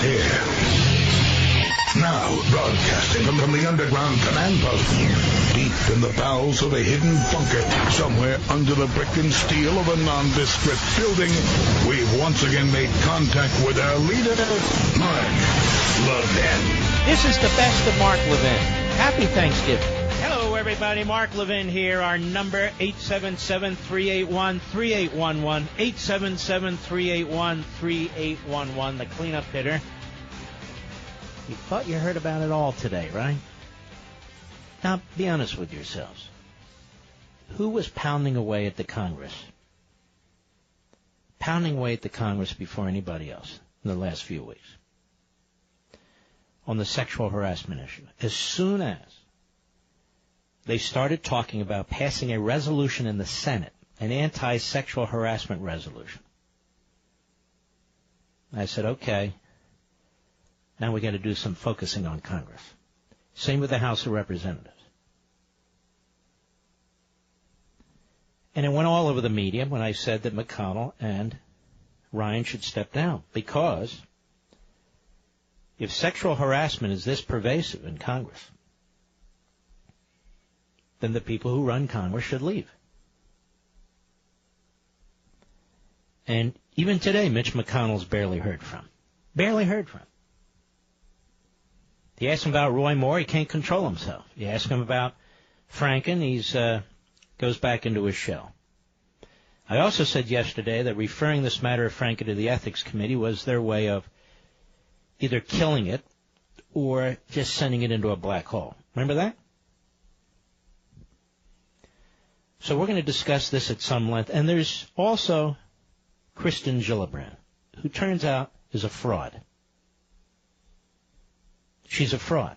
here. Now, broadcasting from the underground command post, deep in the bowels of a hidden bunker, somewhere under the brick and steel of a nondescript building, we've once again made contact with our leader, Mark Levin. This is the best of Mark Levin. Happy Thanksgiving. Hello, everybody. Mark Levin here. Our number, 877-381-3811, 877-381-3811, the cleanup hitter. You thought you heard about it all today, right? Now, be honest with yourselves. Who was pounding away at the Congress? Pounding away at the Congress before anybody else in the last few weeks on the sexual harassment issue. As soon as they started talking about passing a resolution in the Senate, an anti-sexual harassment resolution, I said, okay, now we got to do some focusing on Congress. Same with the House of Representatives. And it went all over the media when I said that McConnell and Ryan should step down, because if sexual harassment is this pervasive in Congress, then the people who run Congress should leave. And even today, Mitch McConnell's barely heard from. Barely heard from. You ask him about Roy Moore, he can't control himself. You ask him about Franken, he's goes back into his shell. I also said yesterday that referring this matter of Franken to the Ethics Committee was their way of either killing it or just sending it into a black hole. Remember that? So we're going to discuss this at some length. And there's also Kristen Gillibrand, who turns out is a fraud. She's a fraud.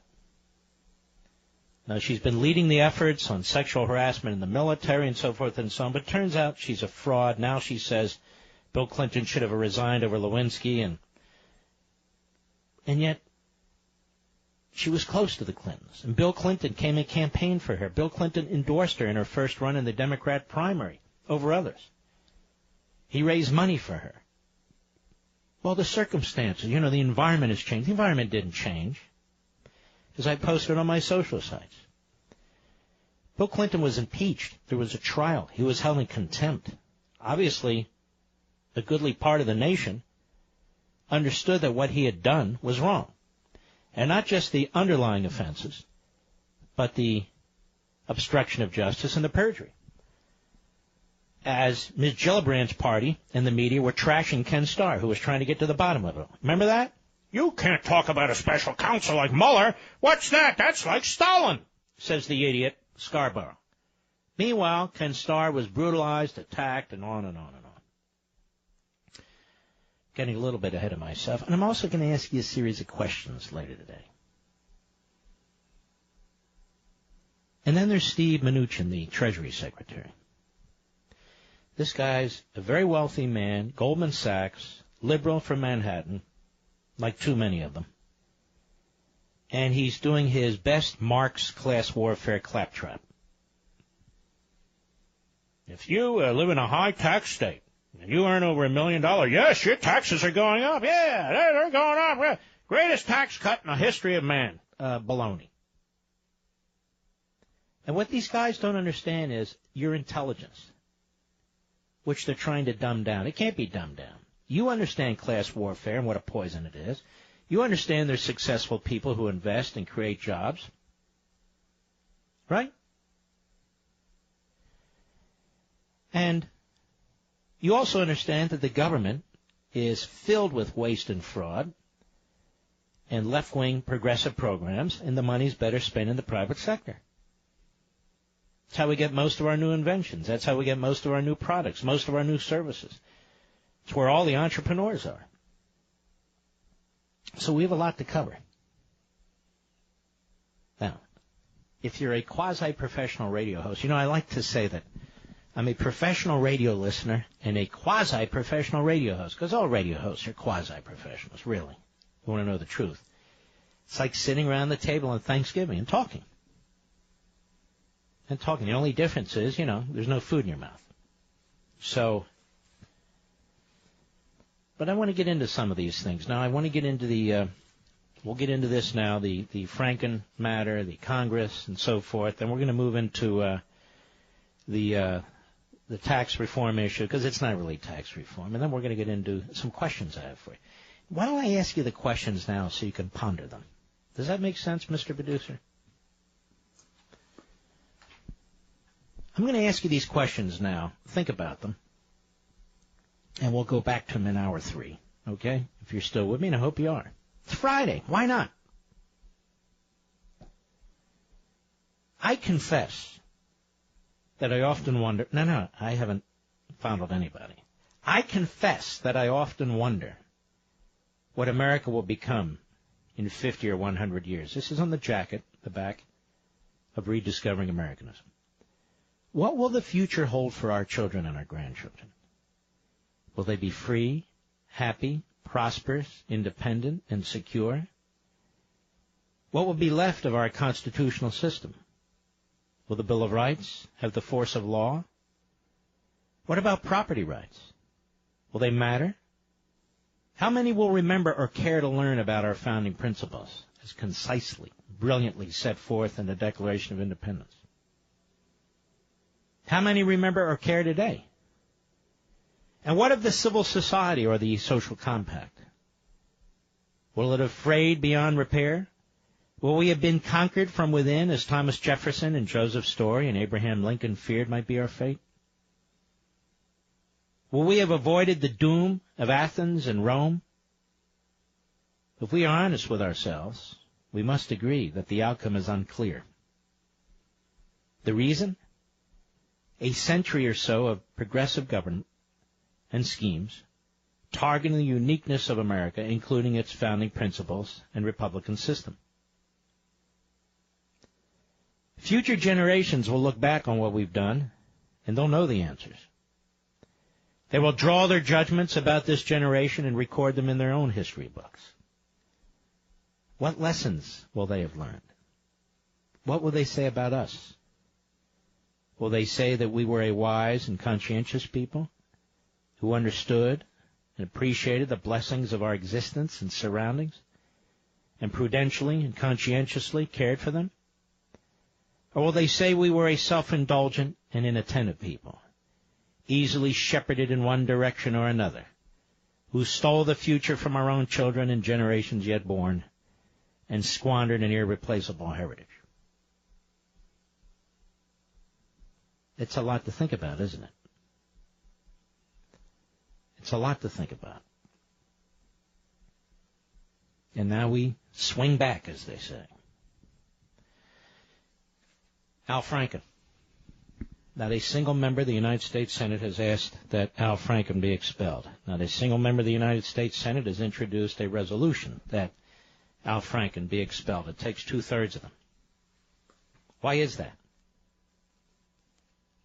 Now, she's been leading the efforts on sexual harassment in the military and so forth and so on, but turns out she's a fraud. Now she says Bill Clinton should have resigned over Lewinsky, and yet she was close to the Clintons. And Bill Clinton came and campaigned for her. Bill Clinton endorsed her in her first run in the Democrat primary over others. He raised money for her. Well, the circumstances, the environment has changed. The environment didn't change. As I posted on my social sites. Bill Clinton was impeached. There was a trial. He was held in contempt. Obviously, a goodly part of the nation understood that what he had done was wrong. And not just the underlying offenses, but the obstruction of justice and the perjury. As Ms. Gillibrand's party and the media were trashing Ken Starr, who was trying to get to the bottom of it. Remember that? You can't talk about a special counsel like Mueller. What's that? That's like Stalin, says the idiot Scarborough. Meanwhile, Ken Starr was brutalized, attacked, and on and on and on. Getting a little bit ahead of myself. And I'm also going to ask you a series of questions later today. And then there's Steve Mnuchin, the Treasury Secretary. This guy's a very wealthy man, Goldman Sachs, liberal from Manhattan, like too many of them. And he's doing his best Marx class warfare claptrap. If you live in a high-tax state and you earn over $1 million, yes, your taxes are going up. Yeah, they're going up. Greatest tax cut in the history of man. Baloney. And what these guys don't understand is your intelligence, which they're trying to dumb down. It can't be dumbed down. You understand class warfare and what a poison it is. You understand there's successful people who invest and create jobs. Right? And you also understand that the government is filled with waste and fraud and left-wing progressive programs, and the money's better spent in the private sector. That's how we get most of our new inventions. That's how we get most of our new products, most of our new services. It's where all the entrepreneurs are. So we have a lot to cover. Now, if you're a quasi-professional radio host, I like to say that I'm a professional radio listener and a quasi-professional radio host, because all radio hosts are quasi-professionals, really. You want to know the truth. It's like sitting around the table on Thanksgiving and talking. The only difference is, there's no food in your mouth. So But I want to get into some of these things. Now, I want to get into we'll get into this now, the Franken matter, the Congress, and so forth. And we're going to move into the tax reform issue, because it's not really tax reform. And then we're going to get into some questions I have for you. Why don't I ask you the questions now so you can ponder them? Does that make sense, Mr. Producer? I'm going to ask you these questions now. Think about them. And we'll go back to them in hour 3, okay? If you're still with me, and I hope you are. It's Friday. Why not? I confess that I often wonder... No, I haven't fondled anybody. I confess that I often wonder what America will become in 50 or 100 years. This is on the jacket, the back, of Rediscovering Americanism. What will the future hold for our children and our grandchildren? Will they be free, happy, prosperous, independent, and secure? What will be left of our constitutional system? Will the Bill of Rights have the force of law? What about property rights? Will they matter? How many will remember or care to learn about our founding principles as concisely, brilliantly set forth in the Declaration of Independence? How many remember or care today? And what of the civil society or the social compact? Will it have frayed beyond repair? Will we have been conquered from within, as Thomas Jefferson and Joseph Story and Abraham Lincoln feared might be our fate? Will we have avoided the doom of Athens and Rome? If we are honest with ourselves, we must agree that the outcome is unclear. The reason? A century or so of progressive government and schemes targeting the uniqueness of America, including its founding principles and republican system. Future generations will look back on what we've done, and they'll know the answers. They will draw their judgments about this generation and record them in their own history books. What lessons will they have learned? What will they say about us? Will they say that we were a wise and conscientious people who understood and appreciated the blessings of our existence and surroundings, and prudentially and conscientiously cared for them? Or will they say we were a self-indulgent and inattentive people, easily shepherded in one direction or another, who stole the future from our own children and generations yet born, and squandered an irreplaceable heritage? It's a lot to think about, isn't it? It's a lot to think about. And now we swing back, as they say. Al Franken. Not a single member of the United States Senate has asked that Al Franken be expelled. Not a single member of the United States Senate has introduced a resolution that Al Franken be expelled. It takes 2/3 of them. Why is that?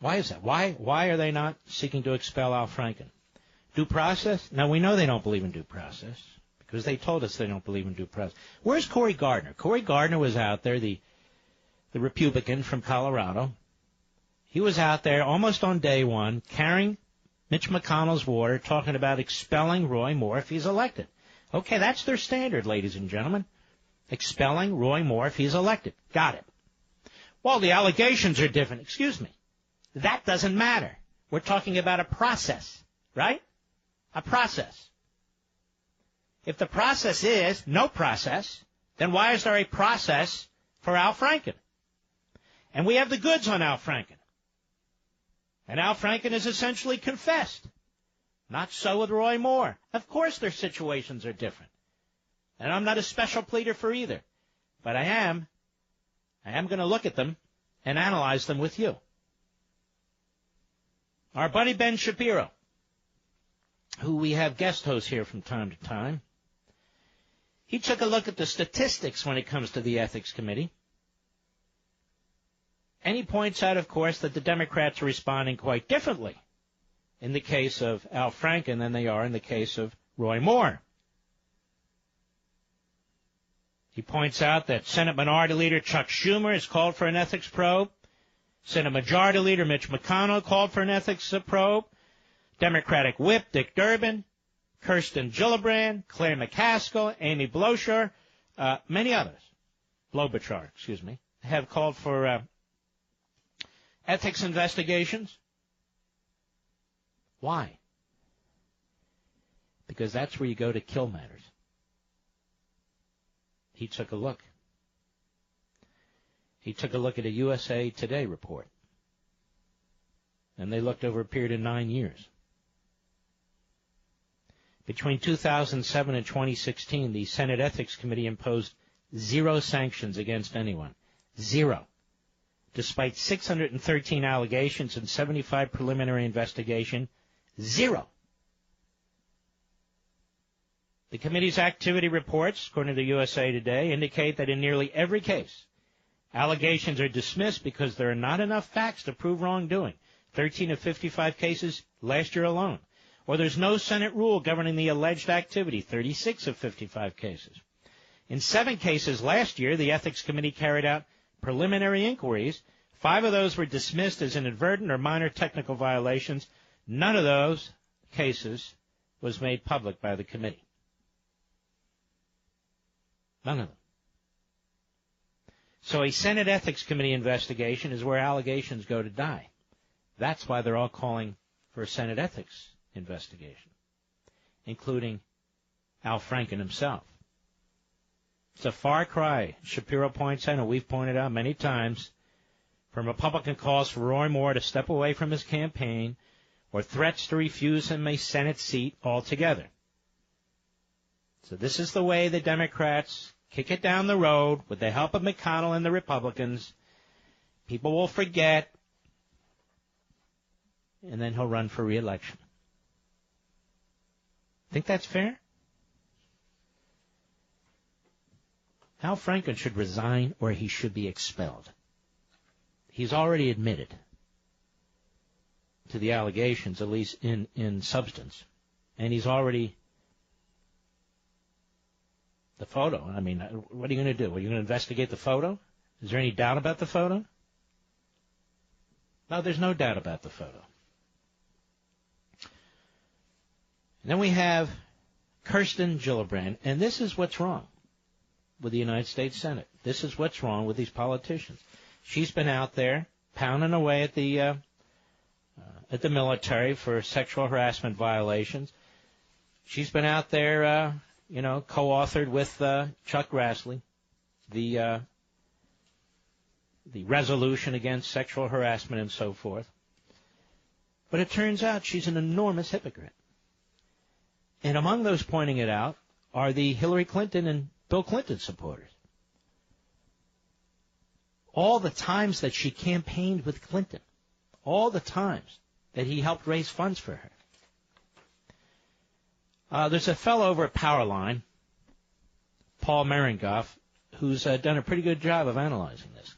Why is that? Why are they not seeking to expel Al Franken? Due process? Now, we know they don't believe in due process because they told us they don't believe in due process. Where's Cory Gardner? Cory Gardner was out there, the Republican from Colorado. He was out there almost on day one carrying Mitch McConnell's water, talking about expelling Roy Moore if he's elected. Okay, that's their standard, ladies and gentlemen. Expelling Roy Moore if he's elected. Got it. Well, the allegations are different. Excuse me. That doesn't matter. We're talking about a process, right? A process. If the process is no process, then why is there a process for Al Franken? And we have the goods on Al Franken. And Al Franken has essentially confessed. Not so with Roy Moore. Of course their situations are different. And I'm not a special pleader for either. But I am going to look at them and analyze them with you. Our buddy Ben Shapiro, who we have guest hosts here from time to time, he took a look at the statistics when it comes to the Ethics Committee. And he points out, of course, that the Democrats are responding quite differently in the case of Al Franken than they are in the case of Roy Moore. He points out that Senate Minority Leader Chuck Schumer has called for an ethics probe. Senate Majority Leader Mitch McConnell called for an ethics probe. Democratic Whip Dick Durbin Kirsten Gillibrand, Claire McCaskill, Amy Klobuchar, many others, have called for ethics investigations. Why? Because that's where you go to kill matters. He took a look. He took a look at a USA Today report. And they looked over a period of 9 years. Between 2007 and 2016, the Senate Ethics Committee imposed 0 sanctions against anyone. 0. Despite 613 allegations and 75 preliminary investigation, 0. The committee's activity reports, according to USA Today, indicate that in nearly every case, allegations are dismissed because there are not enough facts to prove wrongdoing. 13 of 55 cases last year alone. Or there's no Senate rule governing the alleged activity. 36 of 55 cases. In 7 cases last year, the Ethics Committee carried out preliminary inquiries. 5 of those were dismissed as inadvertent or minor technical violations. None of those cases was made public by the committee. None of them. So a Senate Ethics Committee investigation is where allegations go to die. That's why they're all calling for a Senate ethics investigation, including Al Franken himself. It's a far cry, Shapiro points out, and we've pointed out many times, from Republican calls for Roy Moore to step away from his campaign or threats to refuse him a Senate seat altogether. So this is the way the Democrats kick it down the road with the help of McConnell and the Republicans. People will forget, and then he'll run for re-election. Think that's fair? Al Franken should resign or he should be expelled. He's already admitted to the allegations, at least in substance. And he's already... The photo, I mean, what are you going to do? Are you going to investigate the photo? Is there any doubt about the photo? No, there's no doubt about the photo. And then we have Kirsten Gillibrand, and this is what's wrong with the United States Senate. This is what's wrong with these politicians. She's been out there pounding away at the military for sexual harassment violations. She's been out there, co-authored with Chuck Grassley the resolution against sexual harassment and so forth. But it turns out she's an enormous hypocrite. And among those pointing it out are the Hillary Clinton and Bill Clinton supporters. All the times that she campaigned with Clinton, all the times that he helped raise funds for her. There's a fellow over at Powerline, Paul Maringoff, who's done a pretty good job of analyzing this.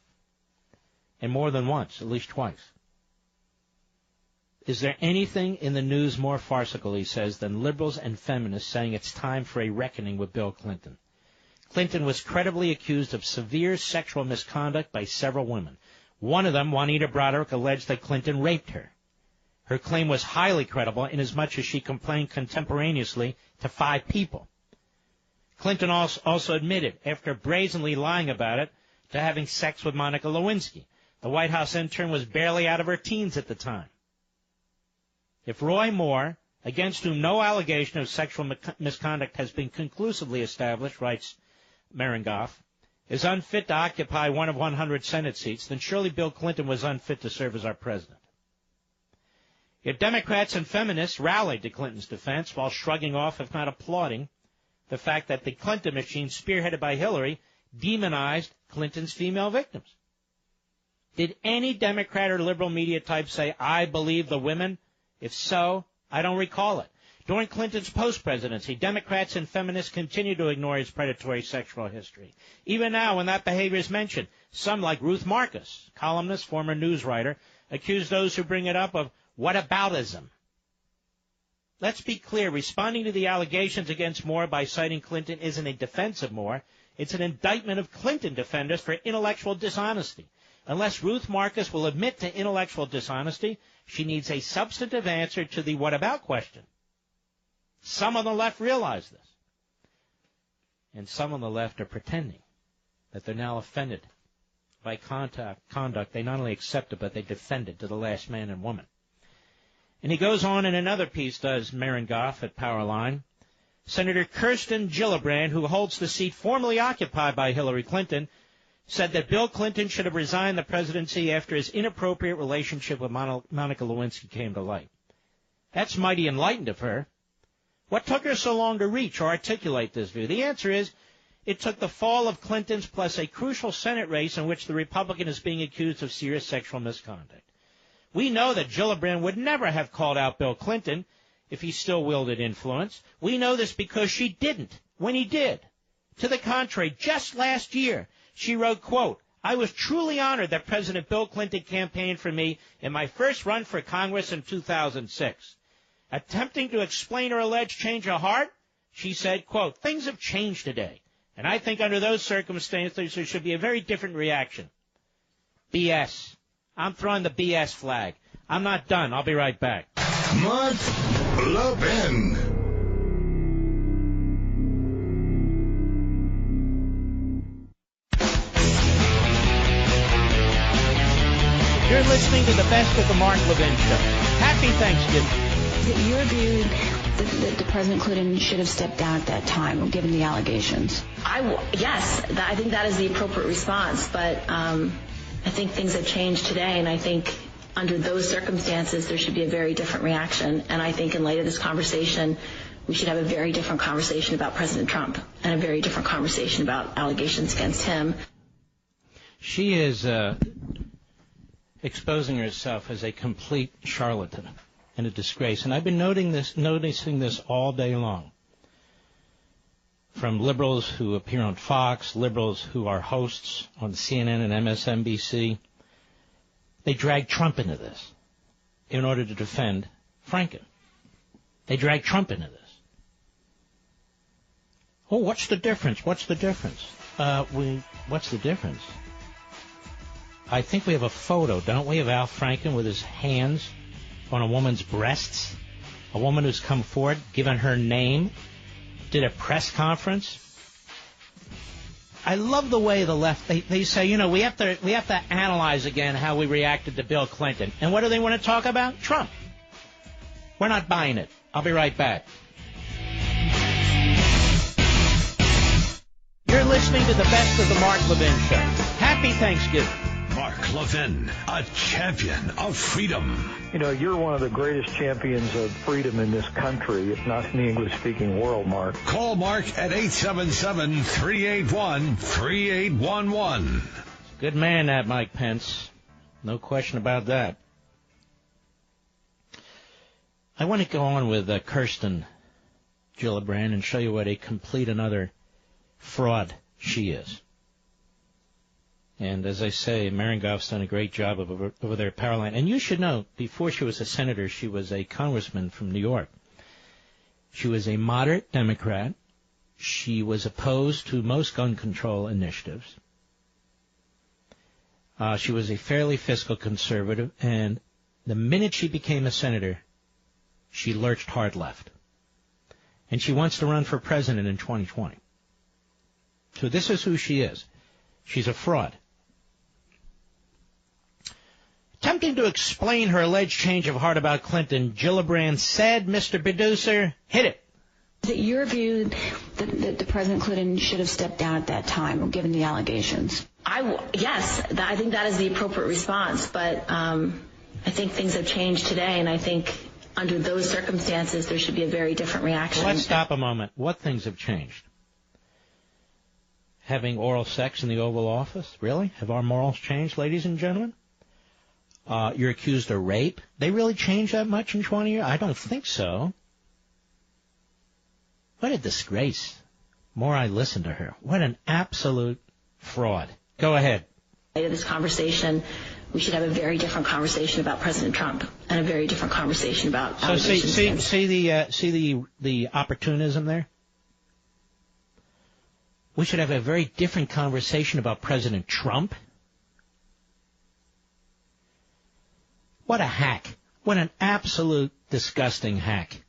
And more than once, at least twice. Is there anything in the news more farcical, he says, than liberals and feminists saying it's time for a reckoning with Bill Clinton? Clinton was credibly accused of severe sexual misconduct by several women. One of them, Juanita Broderick, alleged that Clinton raped her. Her claim was highly credible inasmuch as she complained contemporaneously to 5 people. Clinton also admitted, after brazenly lying about it, to having sex with Monica Lewinsky. The White House intern was barely out of her teens at the time. If Roy Moore, against whom no allegation of sexual misconduct has been conclusively established, writes Maringoff, is unfit to occupy one of 100 Senate seats, then surely Bill Clinton was unfit to serve as our president. Yet Democrats and feminists rallied to Clinton's defense while shrugging off, if not applauding, the fact that the Clinton machine, spearheaded by Hillary, demonized Clinton's female victims. Did any Democrat or liberal media type say, I believe the women? If so, I don't recall it. During Clinton's post-presidency, Democrats and feminists continued to ignore his predatory sexual history. Even now, when that behavior is mentioned, some, like Ruth Marcus, columnist, former news writer, accuse those who bring it up of whataboutism. Let's be clear. Responding to the allegations against Moore by citing Clinton isn't a defense of Moore. It's an indictment of Clinton defenders for intellectual dishonesty. Unless Ruth Marcus will admit to intellectual dishonesty, she needs a substantive answer to the what about question. Some on the left realize this. And some on the left are pretending that they're now offended by conduct. They not only accept it, but they defend it to the last man and woman. And he goes on in another piece, does Marengoff at Powerline. Senator Kirsten Gillibrand, who holds the seat formerly occupied by Hillary Clinton, said that Bill Clinton should have resigned the presidency after his inappropriate relationship with Monica Lewinsky came to light. That's mighty enlightened of her. What took her so long to reach or articulate this view? The answer is it took the fall of Clinton's plus a crucial Senate race in which the Republican is being accused of serious sexual misconduct. We know that Gillibrand would never have called out Bill Clinton if he still wielded influence. We know this because she didn't when he did. To the contrary, just last year, she wrote, quote, I was truly honored that President Bill Clinton campaigned for me in my first run for Congress in 2006. Attempting to explain her alleged change of heart, she said, quote, things have changed today, and I think under those circumstances there should be a very different reaction. BS. I'm throwing the BS flag. I'm not done. I'll be right back. Mark Levin. You're listening to the best of the Mark Levin Show. Happy Thanksgiving. Is it your view that the President Clinton should have stepped down at that time, given the allegations? Yes, I think that is the appropriate response. But I think things have changed today, and I think under those circumstances there should be a very different reaction. And I think in light of this conversation, we should have a very different conversation about President Trump and a very different conversation about allegations against him. She is exposing herself as a complete charlatan and a disgrace. And I've been noticing this all day long. From liberals who appear on Fox, liberals who are hosts on CNN and MSNBC, they drag Trump into this in order to defend Franken. They drag Trump into this. Oh, what's the difference? What's the difference? What's the difference? I think we have a photo, don't we, of Al Franken with his hands on a woman's breasts? A woman who's come forward, given her name, did a press conference. I love the way the left, they say, you know, we have to analyze again how we reacted to Bill Clinton. And what do they want to talk about? Trump. We're not buying it. I'll be right back. You're listening to the best of the Mark Levin Show. Happy Thanksgiving. Mark Levin, a champion of freedom. You know, you're one of the greatest champions of freedom in this country, if not in the English-speaking world, Mark. Call Mark at 877-381-3811. Good man, that Mike Pence. No question about that. I want to go on with Kirsten Gillibrand and show you what a complete and utter fraud she is. And as I say, Marengoff's done a great job over there at Powerline. And you should know, before she was a senator, she was a congressman from New York. She was a moderate Democrat. She was opposed to most gun control initiatives. She was a fairly fiscal conservative. And the minute she became a senator, she lurched hard left. And she wants to run for president in 2020. So this is who she is. She's a fraud. Attempting to explain her alleged change of heart about Clinton, Gillibrand said, Mr. Producer, hit it. Is it your view that the President Clinton should have stepped down at that time, given the allegations? Yes, I think that is the appropriate response. But I think things have changed today, and I think under those circumstances there should be a very different reaction. Well, let's stop a moment. What things have changed? Having oral sex in the Oval Office? Really? Have our morals changed, ladies and gentlemen? You're accused of rape? They really changed that much in 20 years? I don't think so. What a disgrace. More I listen to her. What an absolute fraud. Go ahead. In this conversation, we should have a very different conversation about President Trump and a very different conversation about allegations against him. See the opportunism there? We should have a very different conversation about President Trump? What a hack. What an absolute disgusting hack.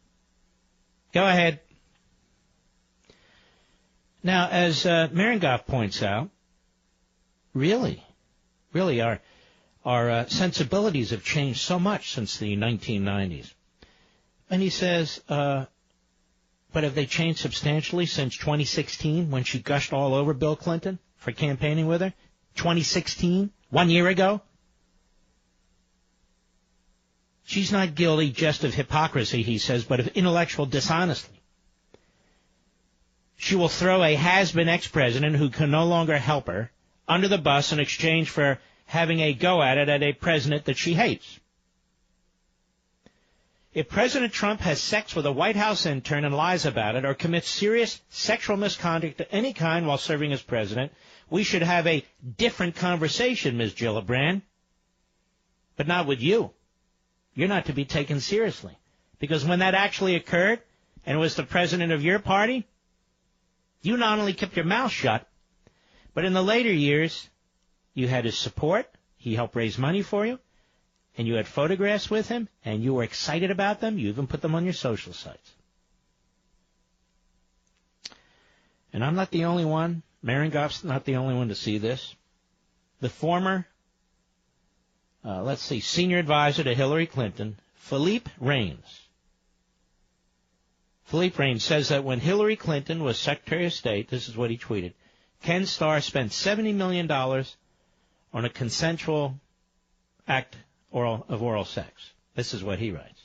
Go ahead. Now, as Marengoff points out, really, our sensibilities have changed so much since the 1990s. And he says, but have they changed substantially since 2016 when she gushed all over Bill Clinton for campaigning with her? 2016? 1 year ago? She's not guilty just of hypocrisy, he says, but of intellectual dishonesty. She will throw a has-been ex-president who can no longer help her under the bus in exchange for having a go at it at a president that she hates. If President Trump has sex with a White House intern and lies about it or commits serious sexual misconduct of any kind while serving as president, we should have a different conversation, Ms. Gillibrand. But not with you. You're not to be taken seriously. Because when that actually occurred, and it was the president of your party, you not only kept your mouth shut, but in the later years, you had his support, he helped raise money for you, and you had photographs with him, and you were excited about them, you even put them on your social sites. And I'm not the only one, Marengoff's not the only one to see this. The former, senior advisor to Hillary Clinton, Philippe Reines. Philippe Reines says that when Hillary Clinton was Secretary of State, this is what he tweeted, Ken Starr spent $70 million on a consensual act of oral sex. This is what he writes.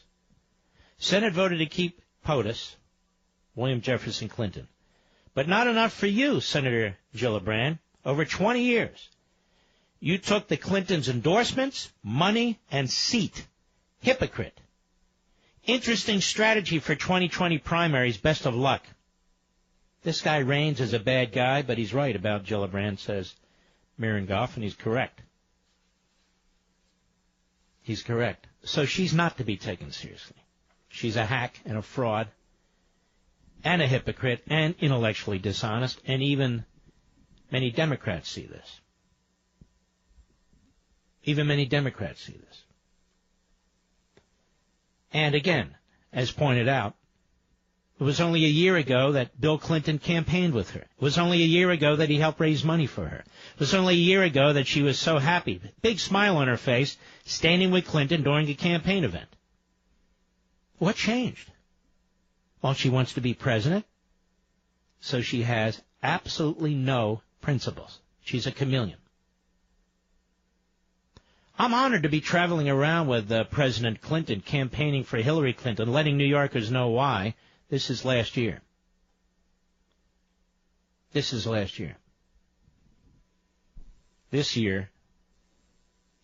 Senate voted to keep POTUS, William Jefferson Clinton, but not enough for you, Senator Gillibrand. Over 20 years, you took the Clintons' endorsements, money, and seat. Hypocrite. Interesting strategy for 2020 primaries. Best of luck. This guy Reines is a bad guy, but he's right about Gillibrand, says Marengoff, and he's correct. He's correct. So she's not to be taken seriously. She's a hack and a fraud and a hypocrite and intellectually dishonest, and even many Democrats see this. Even many Democrats see this. And again, as pointed out, it was only a year ago that Bill Clinton campaigned with her. It was only a year ago that he helped raise money for her. It was only a year ago that she was so happy, big smile on her face, standing with Clinton during a campaign event. What changed? Well, she wants to be president, so she has absolutely no principles. She's a chameleon. I'm honored to be traveling around with President Clinton, campaigning for Hillary Clinton, letting New Yorkers know why. This is last year. This year,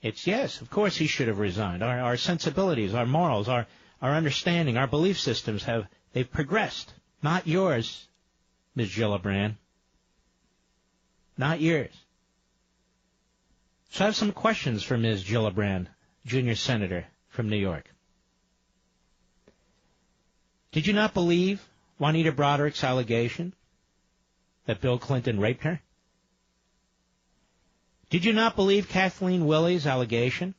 it's yes, of course he should have resigned. Our sensibilities, our morals, our understanding, our belief systems they've progressed. Not yours, Ms. Gillibrand. Not yours. So I have some questions for Ms. Gillibrand, junior senator from New York. Did you not believe Juanita Broderick's allegation that Bill Clinton raped her? Did you not believe Kathleen Willey's allegation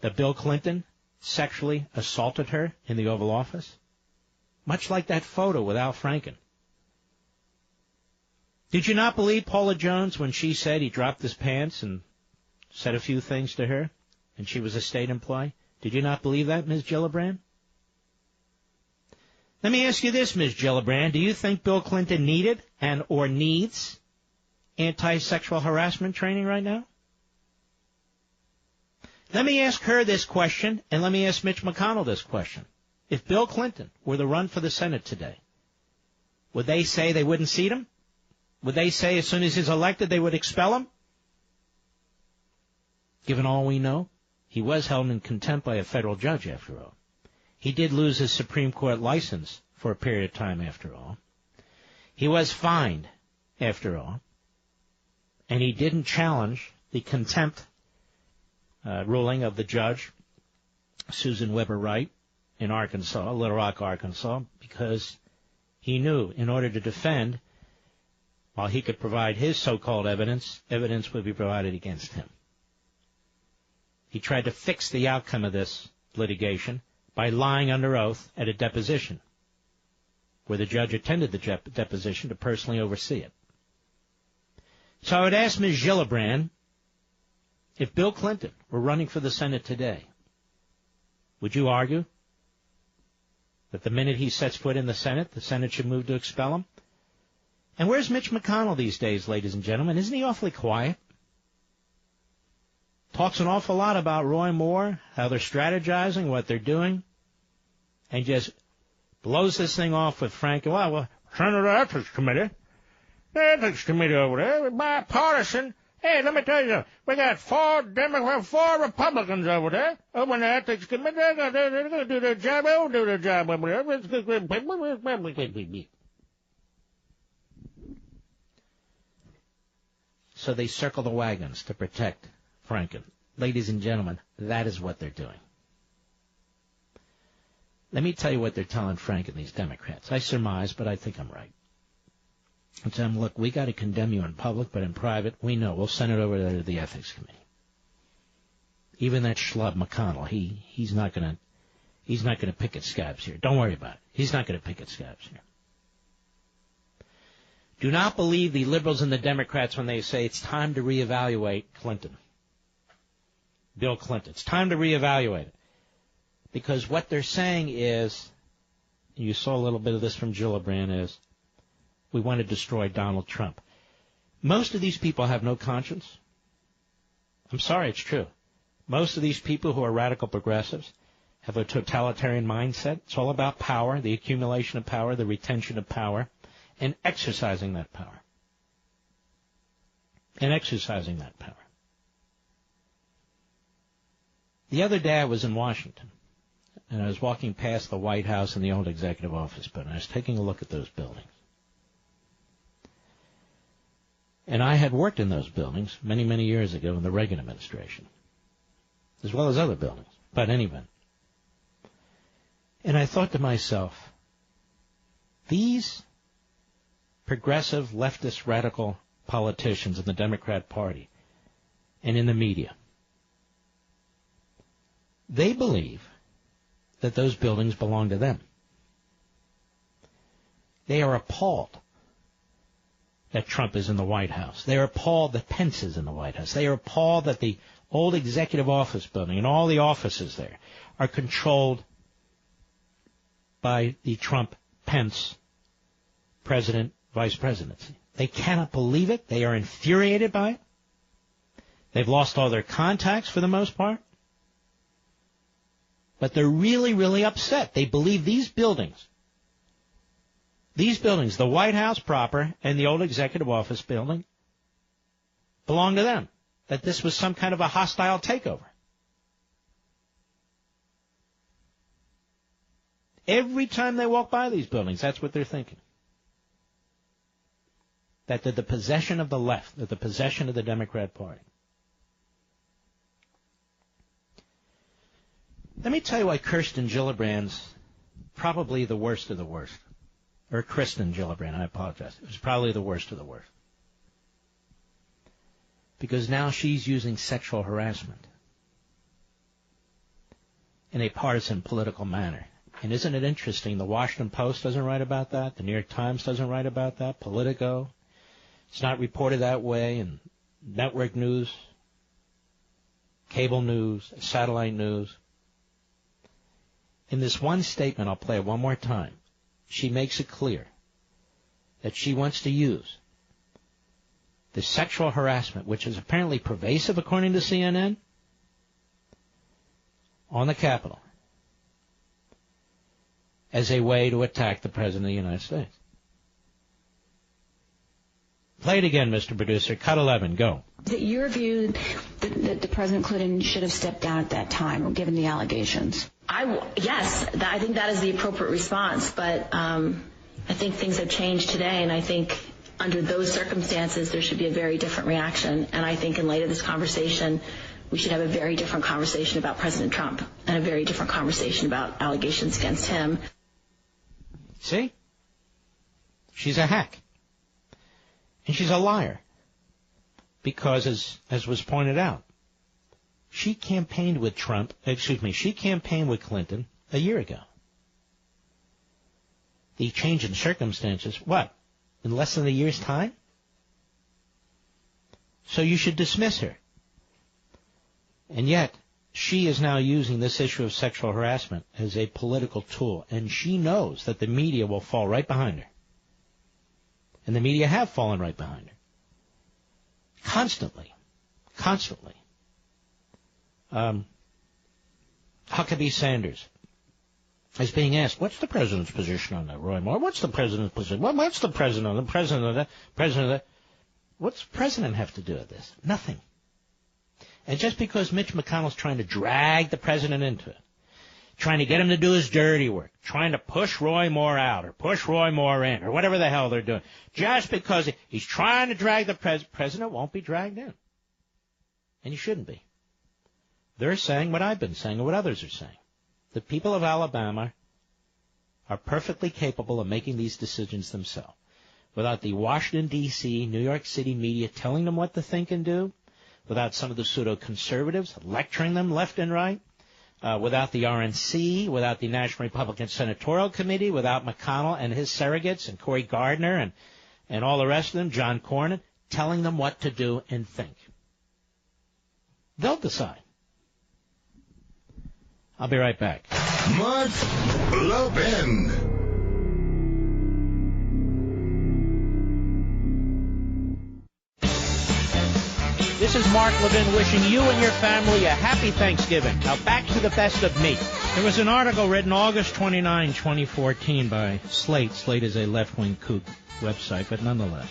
that Bill Clinton sexually assaulted her in the Oval Office? Much like that photo with Al Franken. Did you not believe Paula Jones when she said he dropped his pants and said a few things to her and she was a state employee? Did you not believe that, Ms. Gillibrand? Let me ask you this, Ms. Gillibrand. Do you think Bill Clinton needed or needs anti-sexual harassment training right now? Let me ask her this question, and let me ask Mitch McConnell this question. If Bill Clinton were to run for the Senate today, would they say they wouldn't seat him? Would they say as soon as he's elected they would expel him? Given all we know, he was held in contempt by a federal judge, after all. He did lose his Supreme Court license for a period of time, after all. He was fined, after all. And he didn't challenge the contempt ruling of the judge, Susan Weber Wright, in Arkansas, Little Rock, Arkansas, because he knew in order to defend, while he could provide his so-called evidence, evidence would be provided against him. He tried to fix the outcome of this litigation by lying under oath at a deposition. where the judge attended the deposition to personally oversee it. So I would ask Ms. Gillibrand, if Bill Clinton were running for the Senate today, would you argue that the minute he sets foot in the Senate should move to expel him? And where's Mitch McConnell these days, ladies and gentlemen? Isn't he awfully quiet? Talks an awful lot about Roy Moore, how they're strategizing, what they're doing, and just blows this thing off with Frank. Well, Senator Ethics Committee. The Ethics Committee over there, bipartisan. Hey, let me tell you something. We got 4 Republicans over there, over in the Ethics Committee. They're going to do their job. They'll do their job over there. So they circle the wagons to protect Franken. Ladies and gentlemen, that is what they're doing. Let me tell you what they're telling Franken, these Democrats. I surmise, but I think I'm right. I tell them, look, we got to condemn you in public, but in private, we know. We'll send it over there to the Ethics Committee. Even that schlub McConnell, he's not going to pick at scabs here. Don't worry about it. He's not going to pick at scabs here. Do not believe the liberals and the Democrats when they say it's time to reevaluate Clinton. Bill Clinton. It's time to reevaluate it. Because what they're saying is, you saw a little bit of this from Gillibrand, is we want to destroy Donald Trump. Most of these people have no conscience. I'm sorry, it's true. Most of these people who are radical progressives have a totalitarian mindset. It's all about power, the accumulation of power, the retention of power, and exercising that power. The other day I was in Washington, and I was walking past the White House and the old executive office building. I was taking a look at those buildings. And I had worked in those buildings many, many years ago in the Reagan administration, as well as other buildings. But anyway. And I thought to myself, these progressive, leftist, radical politicians in the Democrat Party and in the media, they believe that those buildings belong to them. They are appalled that Trump is in the White House. They are appalled that Pence is in the White House. They are appalled that the old executive office building and all the offices there are controlled by the Trump-Pence president, vice presidency. They cannot believe it. They are infuriated by it. They've lost all their contacts for the most part. But they're really, really upset. They believe these buildings, the White House proper and the old executive office building, belong to them, that this was some kind of a hostile takeover. Every time they walk by these buildings, that's what they're thinking. That they're the possession of the left, they're the possession of the Democrat Party. Let me tell you why Kirsten Gillibrand's probably the worst of the worst. Or Kristen Gillibrand, I apologize. It was probably the worst of the worst. Because now she's using sexual harassment in a partisan political manner. And isn't it interesting, the Washington Post doesn't write about that, the New York Times doesn't write about that, Politico, it's not reported that way in network news, cable news, satellite news. In this one statement, I'll play it one more time, she makes it clear that she wants to use the sexual harassment, which is apparently pervasive according to CNN, on the Capitol, as a way to attack the President of the United States. Play it again, Mr. Producer. Cut 11. Go. Is it your view that President Clinton should have stepped down at that time, given the allegations? Yes, I think that is the appropriate response. But I think things have changed today, and I think under those circumstances there should be a very different reaction. And I think in light of this conversation, we should have a very different conversation about President Trump and a very different conversation about allegations against him. See? She's a hack. And she's a liar. Because, as was pointed out, she campaigned with she campaigned with Clinton a year ago. the change in circumstances, what, in less than a year's time? So you should dismiss her. And yet, she is now using this issue of sexual harassment as a political tool, and she knows that the media will fall right behind her. And the media have fallen right behind her. Constantly. Huckabee Sanders is being asked, what's the president's position on that, Roy Moore? What's the president's position? What's the president on the president of that? What's the president have to do with this? Nothing. And just because Mitch McConnell's trying to drag the president into it, trying to get him to do his dirty work, trying to push Roy Moore out or push Roy Moore in or whatever the hell they're doing, just because he's trying to drag the president won't be dragged in. And he shouldn't be. They're saying what I've been saying and what others are saying. The people of Alabama are perfectly capable of making these decisions themselves without the Washington, D.C., New York City media telling them what to think and do, without some of the pseudo-conservatives lecturing them left and right, without the RNC, without the National Republican Senatorial Committee, without McConnell and his surrogates and Cory Gardner and all the rest of them, John Cornyn, telling them what to do and think. They'll decide. I'll be right back. Mark Levin. This is Mark Levin wishing you and your family a happy Thanksgiving. Now back to the best of me. There was an article written August 29, 2014 by Slate. Slate is a left-wing kook website, but nonetheless.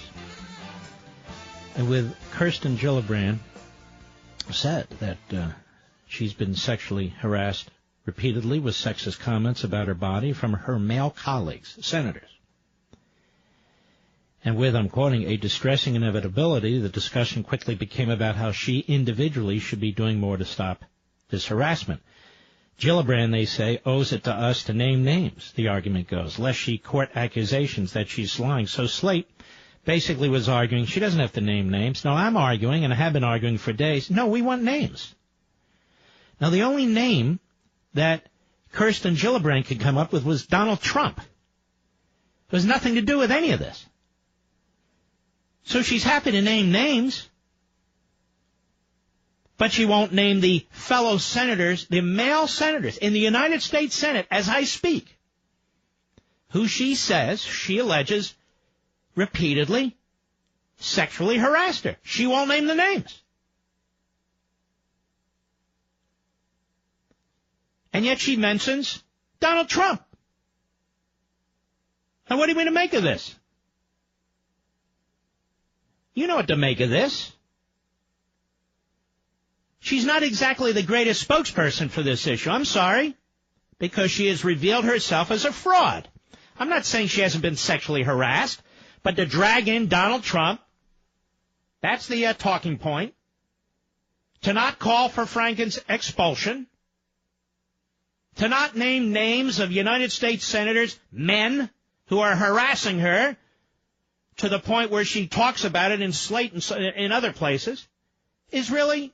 And with Kirsten Gillibrand said that she's been sexually harassed repeatedly with sexist comments about her body from her male colleagues, senators. And with, I'm quoting, a distressing inevitability, the discussion quickly became about how she individually should be doing more to stop this harassment. Gillibrand, they say, owes it to us to name names, the argument goes, lest she court accusations that she's lying. So Slate basically was arguing she doesn't have to name names. No, I'm arguing, and I have been arguing for days, no, we want names. Now, the only name that Kirsten Gillibrand could come up with was Donald Trump. It has nothing to do with any of this. So she's happy to name names, but she won't name the fellow senators, the male senators in the United States Senate, as I speak, who she says, she alleges, repeatedly sexually harassed her. She won't name the names. And yet she mentions Donald Trump. Now, what are you going to make of this? You know what to make of this. She's not exactly the greatest spokesperson for this issue. I'm sorry, because she has revealed herself as a fraud. I'm not saying she hasn't been sexually harassed, but to drag in Donald Trump, that's the talking point. To not call for Franken's expulsion. To not name names of United States senators, men, who are harassing her, to the point where she talks about it in Slate and in other places, is really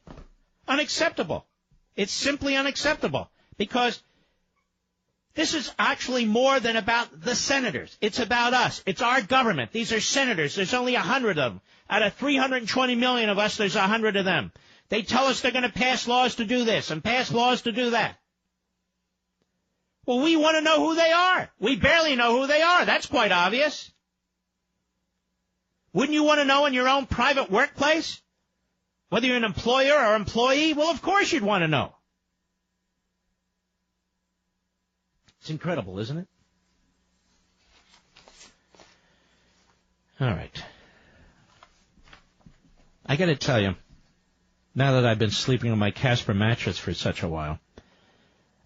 unacceptable. It's simply unacceptable, because this is actually more than about the senators. It's about us. It's our government. These are senators. There's only 100 of them. Out of 320 million of us, there's 100 of them. They tell us they're going to pass laws to do this and pass laws to do that. Well, we want to know who they are. We barely know who they are. That's quite obvious. Wouldn't you want to know in your own private workplace? Whether you're an employer or employee? Well, of course you'd want to know. It's incredible, isn't it? All right. I got to tell you, now that I've been sleeping on my Casper mattress for such a while,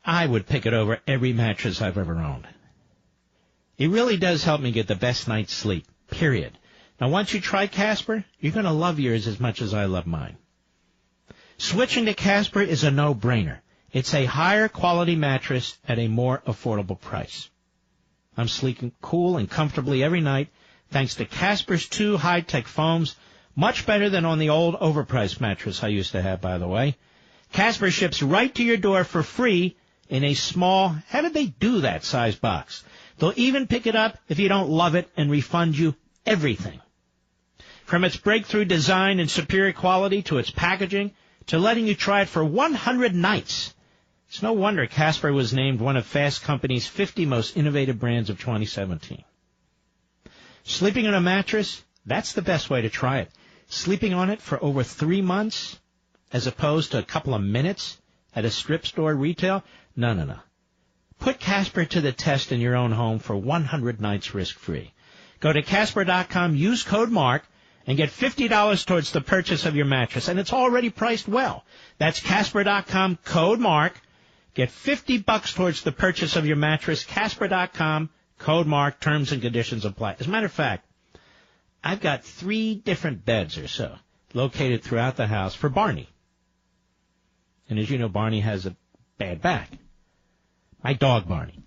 I would pick it over every mattress I've ever owned. It really does help me get the best night's sleep, period. Now, once you try Casper, you're going to love yours as much as I love mine. Switching to Casper is a no-brainer. It's a higher quality mattress at a more affordable price. I'm sleeping cool and comfortably every night thanks to Casper's 2 high-tech foams, much better than on the old overpriced mattress I used to have, by the way. Casper ships right to your door for free in a small, how did they do that, size box? They'll even pick it up if you don't love it and refund you everything. From its breakthrough design and superior quality to its packaging to letting you try it for 100 nights. It's no wonder Casper was named one of Fast Company's 50 most innovative brands of 2017. Sleeping on a mattress, that's the best way to try it. Sleeping on it for over 3 months as opposed to a couple of minutes at a strip store retail? No. Put Casper to the test in your own home for 100 nights risk-free. Go to Casper.com, use code MARK, and get $50 towards the purchase of your mattress. And it's already priced well. That's Casper.com, code MARK. Get $50 towards the purchase of your mattress. Casper.com, code MARK, terms and conditions apply. As a matter of fact, I've got 3 different beds or so located throughout the house for Barney. And as you know, Barney has a bad back. My dog, Barney.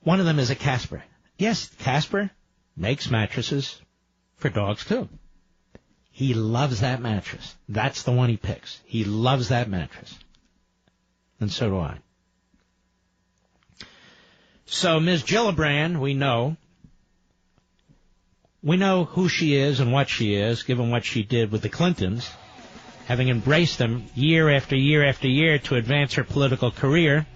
One of them is a Casper. Yes, Casper makes mattresses for dogs, too. He loves that mattress. That's the one he picks. He loves that mattress. And so do I. So Ms. Gillibrand, we know who she is and what she is, given what she did with the Clintons, having embraced them year after year after year to advance her political career,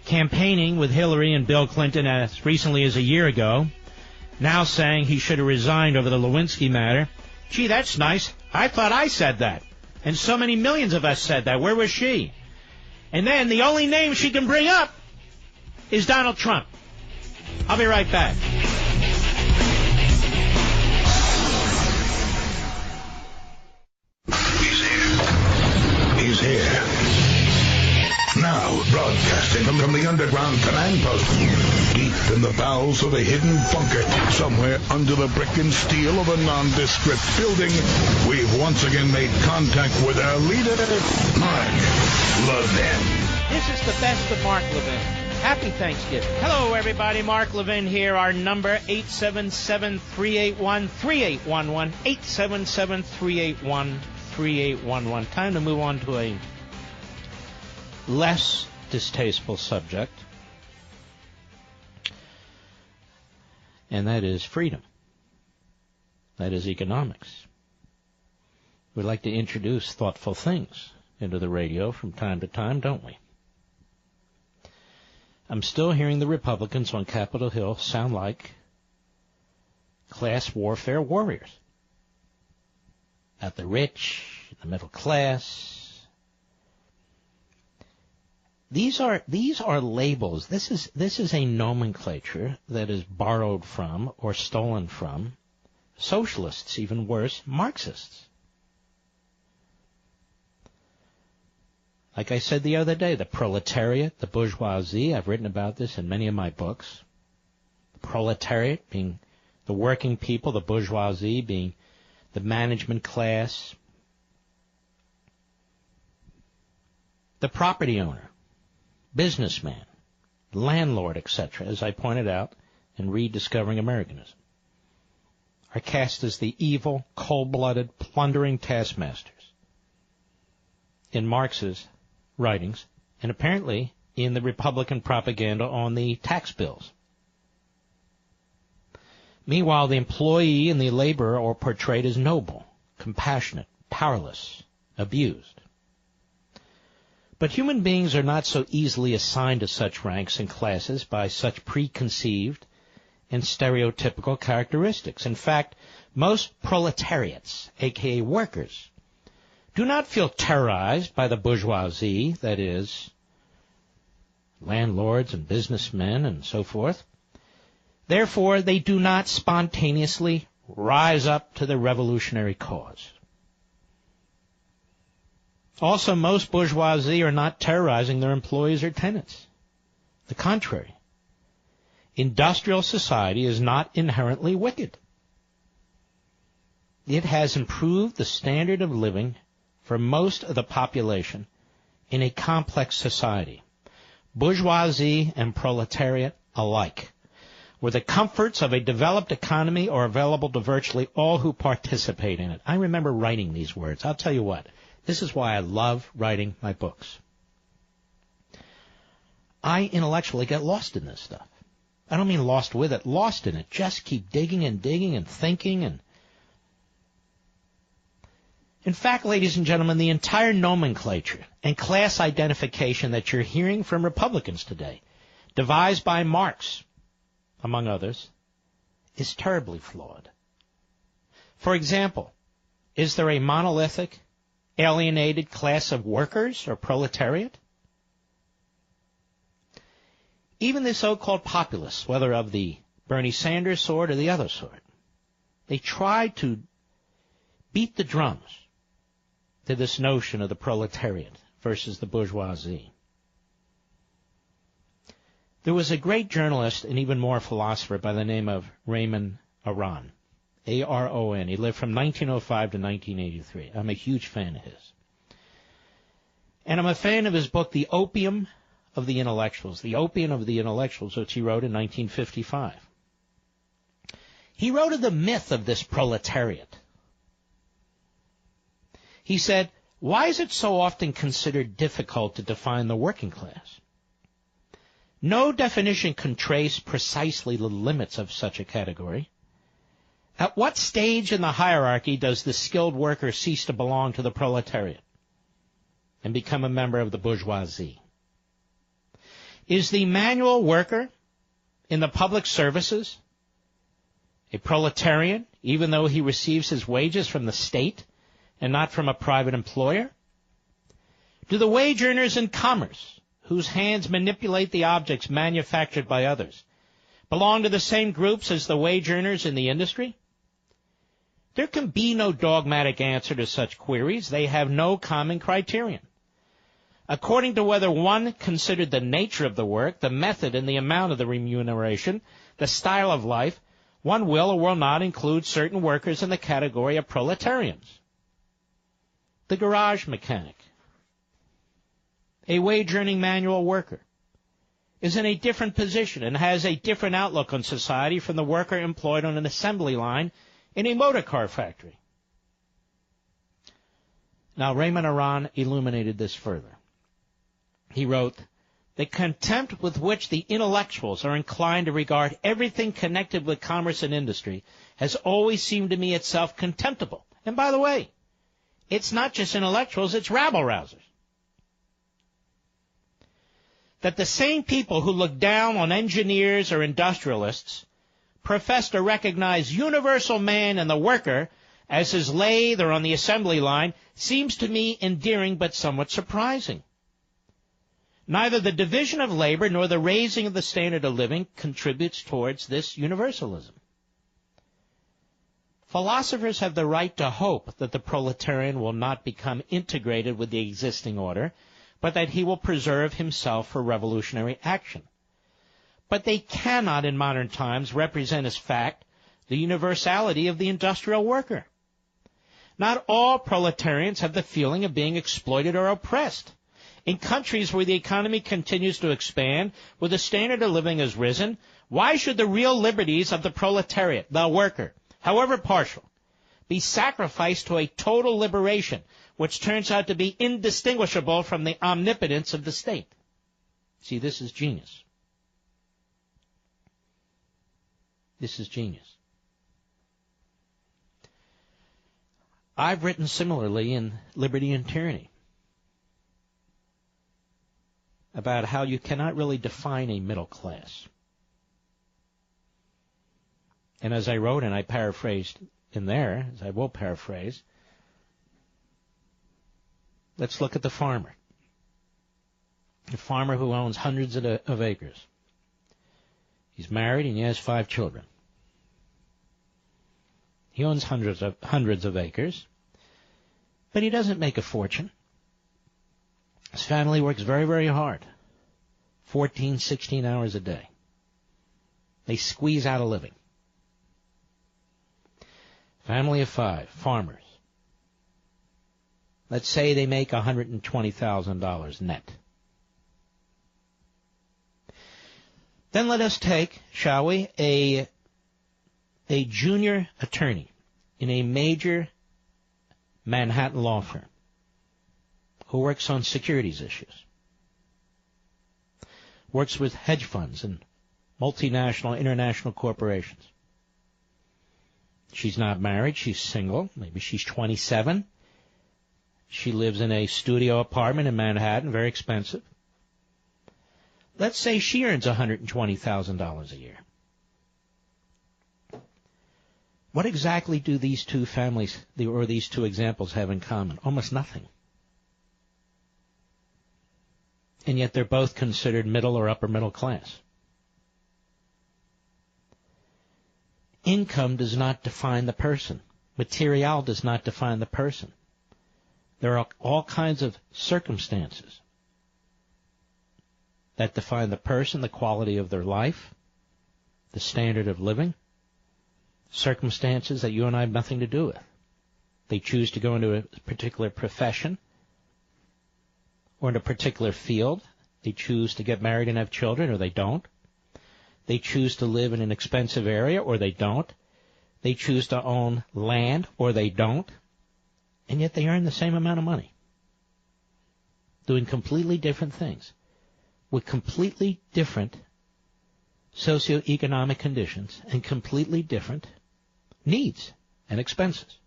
campaigning with Hillary and Bill Clinton as recently as a year ago, now saying he should have resigned over the Lewinsky matter. Gee, that's nice. I thought I said that. And so many millions of us said that. Where was she? And then the only name she can bring up is Donald Trump. I'll be right back. He's here. Now, broadcasting from the underground command post, deep in the bowels of a hidden bunker, somewhere under the brick and steel of a nondescript building, we've once again made contact with our leader, Mark Levin. This is the best of Mark Levin. Happy Thanksgiving. Hello, everybody. Mark Levin here. Our number, 877-381-3811. 877-381-3811. Time to move on to a less distasteful subject, and that is freedom. That is economics. We like to introduce thoughtful things into the radio from time to time, don't we? I'm still hearing the Republicans on Capitol Hill sound like class warfare warriors. At the rich, the middle class. These are labels. This is a nomenclature that is borrowed from or stolen from socialists, even worse, Marxists. Like I said the other day, the proletariat, the bourgeoisie, I've written about this in many of my books. The proletariat being the working people, the bourgeoisie being the management class, the property owner, businessman, landlord, etc., as I pointed out in Rediscovering Americanism, are cast as the evil, cold-blooded, plundering taskmasters in Marx's writings, and apparently in the Republican propaganda on the tax bills. Meanwhile, the employee and the laborer are portrayed as noble, compassionate, powerless, abused. But human beings are not so easily assigned to such ranks and classes by such preconceived and stereotypical characteristics. In fact, most proletariats, aka workers, do not feel terrorized by the bourgeoisie, that is, landlords and businessmen and so forth. Therefore, they do not spontaneously rise up to the revolutionary cause. Also, most bourgeoisie are not terrorizing their employees or tenants. The contrary. Industrial society is not inherently wicked. It has improved the standard of living for most of the population in a complex society, bourgeoisie and proletariat alike, where the comforts of a developed economy are available to virtually all who participate in it. I remember writing these words. I'll tell you what. This is why I love writing my books. I intellectually get lost in this stuff. I don't mean lost with it, lost in it. Just keep digging and digging and thinking. And in fact, ladies and gentlemen, the entire nomenclature and class identification that you're hearing from Republicans today, devised by Marx, among others, is terribly flawed. For example, is there a monolithic, alienated class of workers or proletariat? Even the so-called populists, whether of the Bernie Sanders sort or the other sort, they try to beat the drums to this notion of the proletariat versus the bourgeoisie. There was a great journalist and even more philosopher by the name of Raymond Aron, A-R-O-N. He lived from 1905 to 1983. I'm a huge fan of his. And I'm a fan of his book, The Opium of the Intellectuals, The Opium of the Intellectuals, which he wrote in 1955. He wrote of the myth of this proletariat. He said, why is it so often considered difficult to define the working class? No definition can trace precisely the limits of such a category. At what stage in the hierarchy does the skilled worker cease to belong to the proletariat and become a member of the bourgeoisie? Is the manual worker in the public services a proletarian, even though he receives his wages from the state and not from a private employer? Do the wage earners in commerce, whose hands manipulate the objects manufactured by others, belong to the same groups as the wage earners in the industry? There can be no dogmatic answer to such queries. They have no common criterion. According to whether one considered the nature of the work, the method and the amount of the remuneration, the style of life, one will or will not include certain workers in the category of proletarians. The garage mechanic, a wage-earning manual worker, is in a different position and has a different outlook on society from the worker employed on an assembly line in a motor car factory. Now, Raymond Aron illuminated this further. He wrote, the contempt with which the intellectuals are inclined to regard everything connected with commerce and industry has always seemed to me itself contemptible. And by the way, it's not just intellectuals, it's rabble-rousers. That the same people who look down on engineers or industrialists profess to recognize universal man and the worker as his lathe or on the assembly line seems to me endearing but somewhat surprising. Neither the division of labor nor the raising of the standard of living contributes towards this universalism. Philosophers have the right to hope that the proletarian will not become integrated with the existing order, but that he will preserve himself for revolutionary action. But they cannot in modern times represent as fact the universality of the industrial worker. Not all proletarians have the feeling of being exploited or oppressed. In countries where the economy continues to expand, where the standard of living has risen, why should the real liberties of the proletariat, the worker, however partial, be sacrificed to a total liberation, which turns out to be indistinguishable from the omnipotence of the state? See, this is genius. This is genius. I've written similarly in Liberty and Tyranny about how you cannot really define a middle class. And as I wrote, and I paraphrased in there, as I will paraphrase, let's look at the farmer. The farmer who owns hundreds of acres. He's married and he has 5 children. He owns hundreds of acres, but he doesn't make a fortune. His family works very, very hard, 14, 16 hours a day. They squeeze out a living. Family of 5, farmers. Let's say they make $120,000 net. Then let us take, shall we, a junior attorney in a major Manhattan law firm who works on securities issues. works with hedge funds and multinational, international corporations. She's not married. She's single. Maybe she's 27. She lives in a studio apartment in Manhattan, very expensive. Let's say she earns $120,000 a year. What exactly do these two families, or these two examples, have in common? Almost nothing. And yet they're both considered middle or upper middle class. Income does not define the person. Material does not define the person. There are all kinds of circumstances that define the person, the quality of their life, the standard of living, circumstances that you and I have nothing to do with. They choose to go into a particular profession or in a particular field. They choose to get married and have children, or they don't. They choose to live in an expensive area, or they don't. They choose to own land, or they don't. And yet they earn the same amount of money, doing completely different things, with completely different socioeconomic conditions and completely different needs and expenses.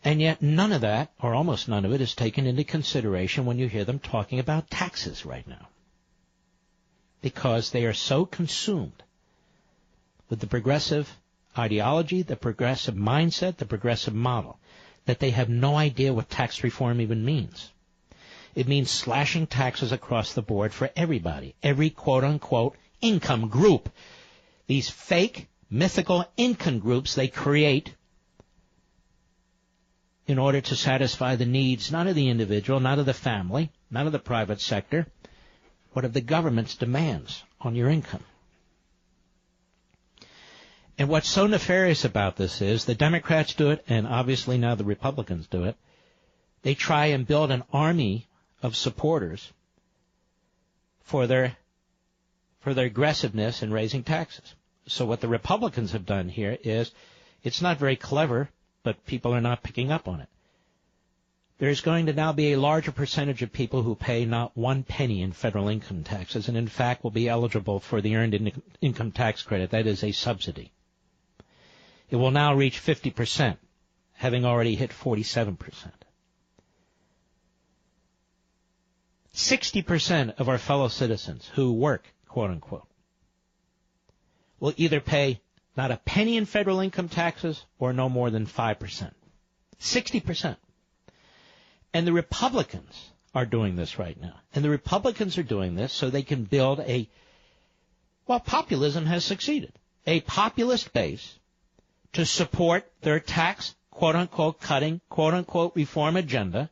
And yet none of that, or almost none of it, is taken into consideration when you hear them talking about taxes right now. Because they are so consumed with the progressive ideology, the progressive mindset, the progressive model, that they have no idea what tax reform even means. It means slashing taxes across the board for everybody, every quote-unquote income group. These fake, mythical income groups they create in order to satisfy the needs not of the individual, not of the family, not of the private sector, but of the government's demands on your income. And what's so nefarious about this is the Democrats do it, and obviously now the Republicans do it. They try and build an army of supporters for their aggressiveness in raising taxes. So what the Republicans have done here is, it's not very clever, but people are not picking up on it. There's going to now be a larger percentage of people who pay not 1 penny in federal income taxes, and in fact will be eligible for the Earned Income Tax Credit. That is a subsidy. It will now reach 50%, having already hit 47%. 60% of our fellow citizens who work, quote-unquote, will either pay not a penny in federal income taxes or no more than 5%. 60%. And the Republicans are doing this right now. And the Republicans are doing this so they can build populism has succeeded, a populist base to support their tax, quote-unquote, cutting, quote-unquote, reform agenda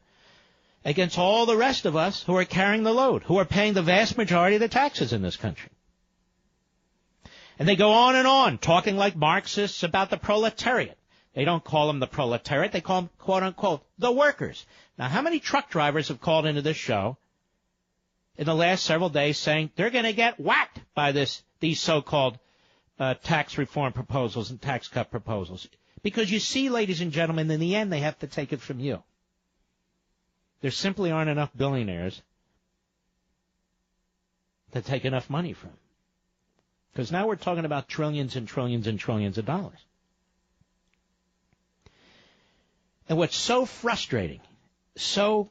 against all the rest of us who are carrying the load, who are paying the vast majority of the taxes in this country. And they go on, talking like Marxists about the proletariat. They don't call them the proletariat. They call them, quote-unquote, the workers. Now, how many truck drivers have called into this show in the last several days saying they're going to get whacked by these so-called tax reform proposals and tax cut proposals? Because you see, ladies and gentlemen, in the end, they have to take it from you. There simply aren't enough billionaires to take enough money from. Because now we're talking about trillions and trillions and trillions of dollars. And what's so frustrating, so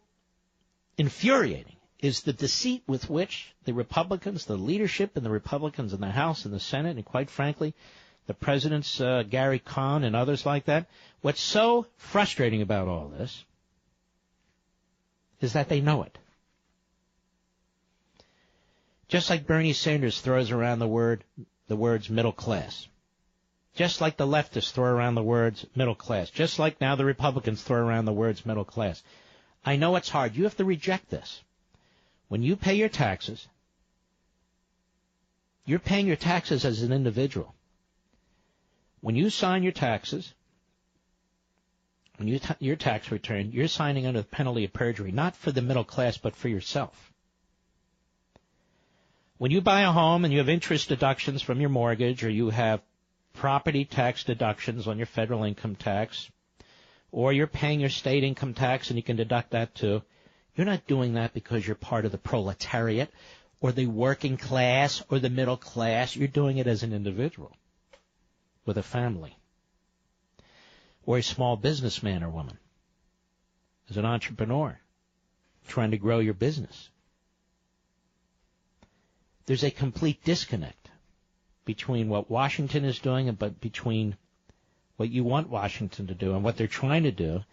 infuriating, is the deceit with which the Republicans, the leadership and the Republicans in the House and the Senate, and quite frankly, the presidents, Gary Cohn and others like that, what's so frustrating about all this is that they know it. Just like Bernie Sanders throws around the words middle class. Just like the leftists throw around the words middle class. Just like now the Republicans throw around the words middle class. I know it's hard. You have to reject this. When you pay your taxes, you're paying your taxes as an individual. When you sign your taxes, your tax return, you're signing under the penalty of perjury, not for the middle class, but for yourself. When you buy a home and you have interest deductions from your mortgage, or you have property tax deductions on your federal income tax, or you're paying your state income tax and you can deduct that too, You're not doing that because you're part of the proletariat or the working class or the middle class. You're doing it as an individual with a family or a small businessman or woman, as an entrepreneur trying to grow your business. There's a complete disconnect between what Washington is doing and between what you want Washington to do and what they're trying to do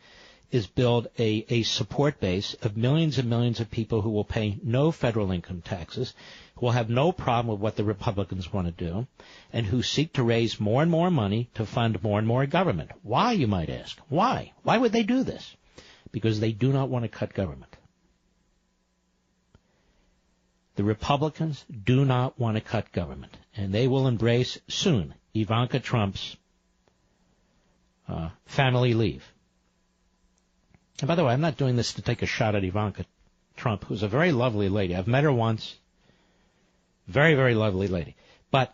is build a support base of millions and millions of people who will pay no federal income taxes, who will have no problem with what the Republicans want to do, and who seek to raise more and more money to fund more and more government. Why, you might ask? Why? Why would they do this? Because they do not want to cut government. The Republicans do not want to cut government, and they will embrace soon Ivanka Trump's family leave. And by the way, I'm not doing this to take a shot at Ivanka Trump, who's a very lovely lady. I've met her once. Very, very lovely lady. But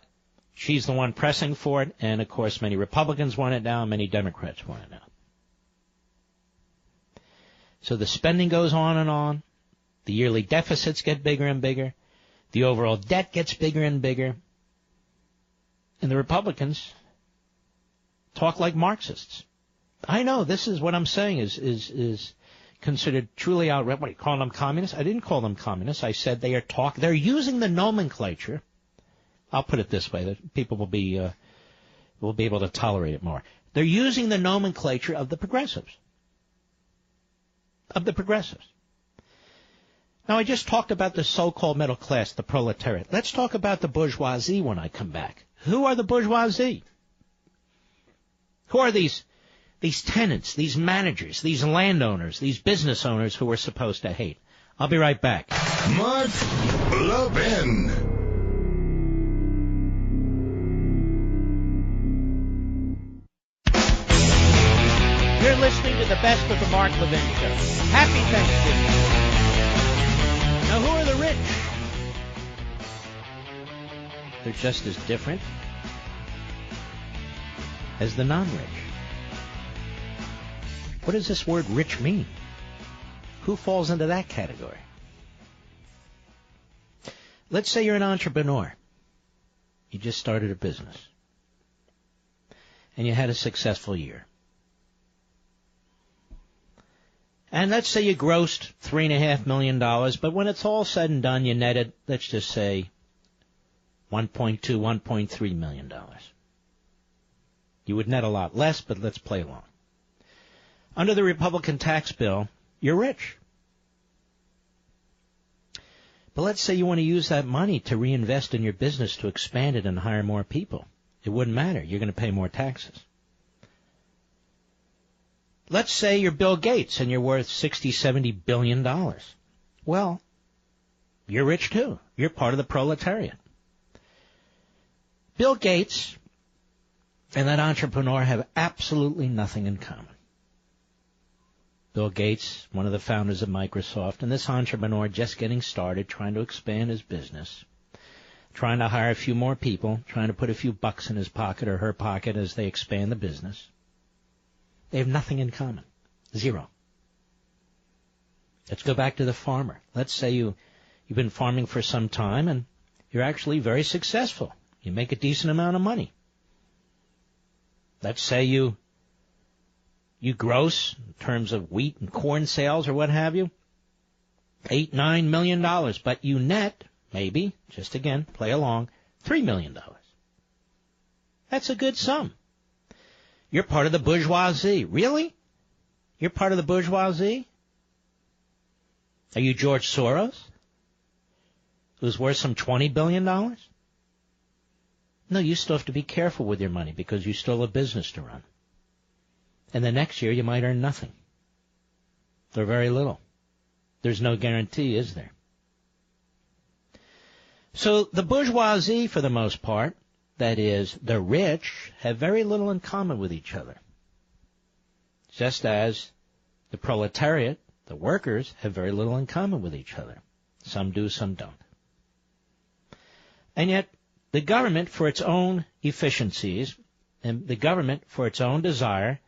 she's the one pressing for it, and of course many Republicans want it now, many Democrats want it now. So the spending goes on and on. The yearly deficits get bigger and bigger. The overall debt gets bigger and bigger. And the Republicans talk like Marxists. I know this is what I'm saying is considered truly outrageous. What, you call them communists? I didn't call them communists. I said they're using the nomenclature. I'll put it this way, that people will be able to tolerate it more. They're using the nomenclature of the progressives. Now, I just talked about the so-called middle class, the proletariat. Let's talk about the bourgeoisie when I come back. Who are the bourgeoisie? Who are these tenants, these managers, these landowners, these business owners who we're supposed to hate? I'll be right back. Mark Levin. You're listening to the best of the Mark Levin Show. Happy Thanksgiving. Now, who are the rich? They're just as different as the non-rich. What does this word rich mean? Who falls into that category? Let's say you're an entrepreneur. You just started a business. And you had a successful year. And let's say you grossed $3.5 million, but when it's all said and done, you netted, let's just say, $1.2, $1.3 million. You would net a lot less, but let's play along. Under the Republican tax bill, you're rich. But let's say you want to use that money to reinvest in your business to expand it and hire more people. It wouldn't matter. You're going to pay more taxes. Let's say you're Bill Gates and you're worth $60, $70 billion. Well, you're rich too. You're part of the proletariat. Bill Gates and that entrepreneur have absolutely nothing in common. Bill Gates, one of the founders of Microsoft, and this entrepreneur just getting started, trying to expand his business, trying to hire a few more people, trying to put a few bucks in his pocket or her pocket as they expand the business. They have nothing in common. Zero. Let's go back to the farmer. Let's say you've been farming for some time and you're actually very successful. You make a decent amount of money. Let's say you gross, in terms of wheat and corn sales or what have you, $8, $9 million, but you net, maybe, just again, play along, $3 million. That's a good sum. You're part of the bourgeoisie. Really? You're part of the bourgeoisie? Are you George Soros, who's worth some $20 billion? No, you still have to be careful with your money because you still have a business to run. And the next year you might earn nothing. Or very little. There's no guarantee, is there? So the bourgeoisie, for the most part, that is, the rich, have very little in common with each other. Just as the proletariat, the workers, have very little in common with each other. Some do, some don't. And yet, the government, for its own efficiencies, and the government, for its own desire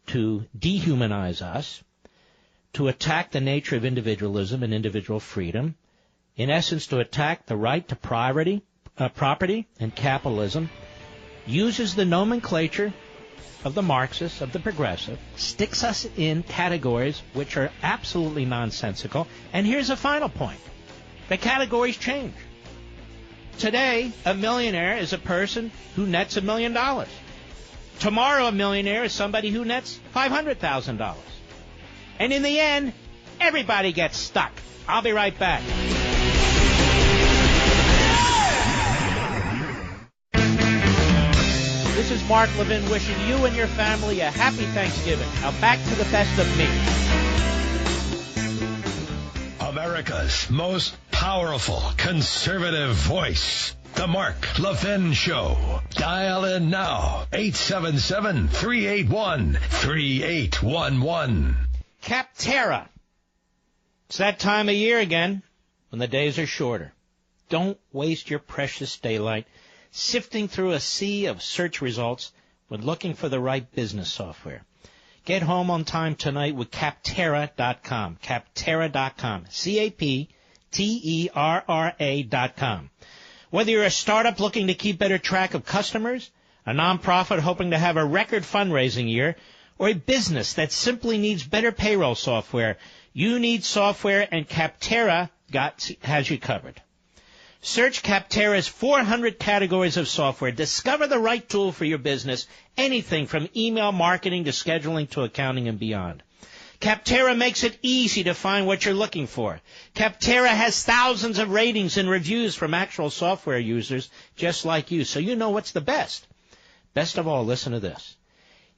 to dehumanize us, to attack the nature of individualism and individual freedom, in essence to attack the right to property and capitalism, uses the nomenclature of the Marxist, of the progressive, sticks us in categories which are absolutely nonsensical. And here's a final point. The categories change. Today, a millionaire is a person who nets $1 million. Tomorrow, a millionaire is somebody who nets $500,000. And in the end, everybody gets stuck. I'll be right back. This is Mark Levin wishing you and your family a happy Thanksgiving. Now back to the best of me. America's most powerful conservative voice. The Mark Levin Show. Dial in now. 877-381-3811. Capterra. It's that time of year again when the days are shorter. Don't waste your precious daylight sifting through a sea of search results when looking for the right business software. Get home on time tonight with Capterra.com. Capterra.com. Capterra.com. Whether you're a startup looking to keep better track of customers, a nonprofit hoping to have a record fundraising year, or a business that simply needs better payroll software, you need software, and Capterra has you covered. Search Capterra's 400 categories of software. Discover the right tool for your business, anything from email marketing to scheduling to accounting and beyond. Capterra makes it easy to find what you're looking for. Capterra has thousands of ratings and reviews from actual software users just like you, so you know what's the best. Best of all, listen to this.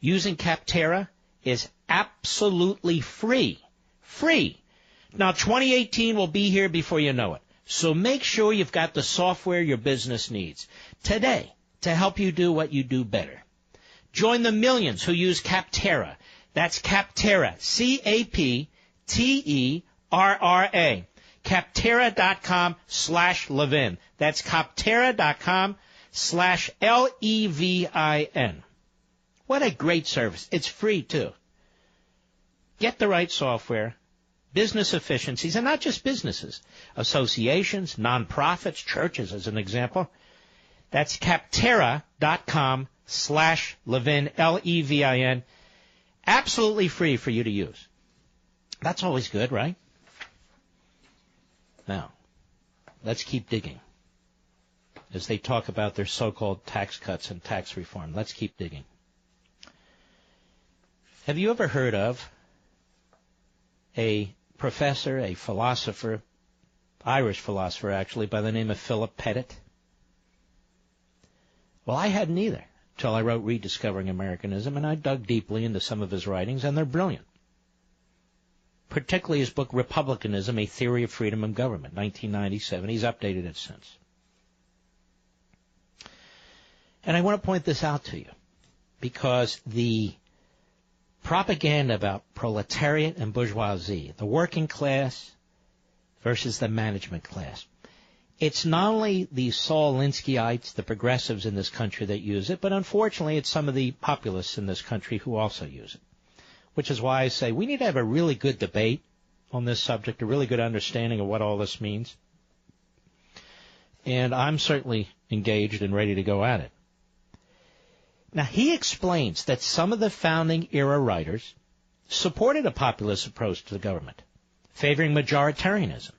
Using Capterra is absolutely free. Free. Now, 2018 will be here before you know it. So make sure you've got the software your business needs today to help you do what you do better. Join the millions who use Capterra. That's Capterra, C-A-P-T-E-R-R-A. Capterra.com/Levin. That's Capterra.com/Levin. What a great service. It's free, too. Get the right software. Business efficiencies, and not just businesses, associations, nonprofits, churches, as an example. That's Capterra.com/Levin, Levin. Absolutely free for you to use. That's always good, right? Now, let's keep digging. As they talk about their so-called tax cuts and tax reform, let's keep digging. Have you ever heard of a professor, a philosopher, Irish philosopher actually, by the name of Philip Pettit? Well, I hadn't either, till I wrote Rediscovering Americanism, and I dug deeply into some of his writings, and they're brilliant. Particularly his book, Republicanism, A Theory of Freedom and Government, 1997. He's updated it since. And I want to point this out to you, because the propaganda about proletariat and bourgeoisie, the working class versus the management class. It's not only the Saul Alinskyites, the progressives in this country that use it, but unfortunately it's some of the populists in this country who also use it. Which is why I say we need to have a really good debate on this subject, a really good understanding of what all this means. And I'm certainly engaged and ready to go at it. Now, he explains that some of the founding-era writers supported a populist approach to the government, favoring majoritarianism,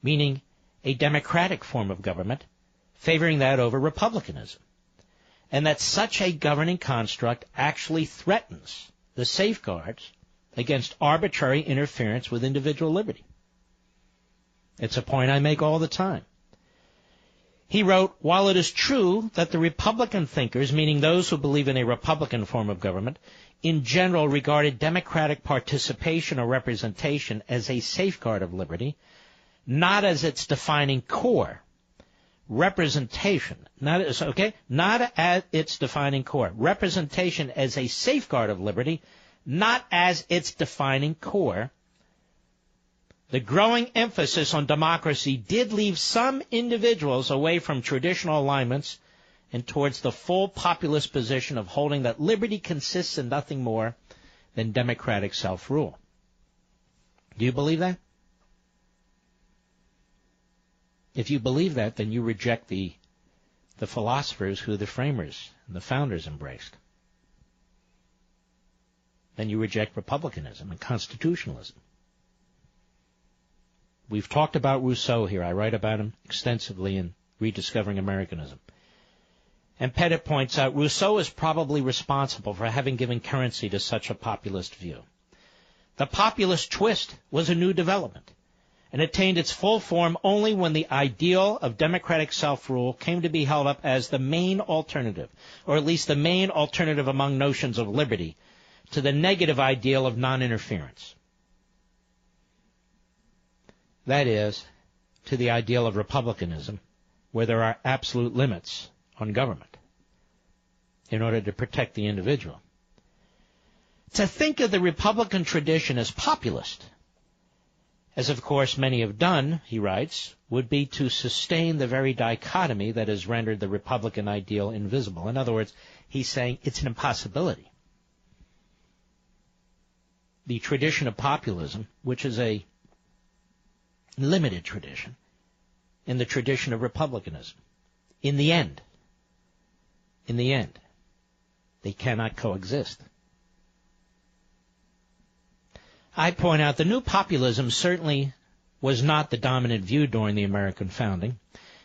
meaning a democratic form of government, favoring that over republicanism, and that such a governing construct actually threatens the safeguards against arbitrary interference with individual liberty. It's a point I make all the time. He wrote, while it is true that the Republican thinkers, meaning those who believe in a Republican form of government, in general regarded democratic participation or representation as a safeguard of liberty, not as its defining core. Representation, not as its defining core. Representation as a safeguard of liberty, not as its defining core. The growing emphasis on democracy did leave some individuals away from traditional alignments and towards the full populist position of holding that liberty consists in nothing more than democratic self-rule. Do you believe that? If you believe that, then you reject the philosophers who the framers and the founders embraced. Then you reject republicanism and constitutionalism. We've talked about Rousseau here. I write about him extensively in Rediscovering Americanism. And Pettit points out Rousseau is probably responsible for having given currency to such a populist view. The populist twist was a new development and attained its full form only when the ideal of democratic self-rule came to be held up as the main alternative, or at least the main alternative among notions of liberty, to the negative ideal of non-interference. That is, to the ideal of republicanism, where there are absolute limits on government in order to protect the individual. To think of the Republican tradition as populist, as of course many have done, he writes, would be to sustain the very dichotomy that has rendered the Republican ideal invisible. In other words, he's saying it's an impossibility. The tradition of populism, which is a limited tradition, in the tradition of republicanism, in the end, they cannot coexist. I point out the new populism certainly was not the dominant view during the American founding.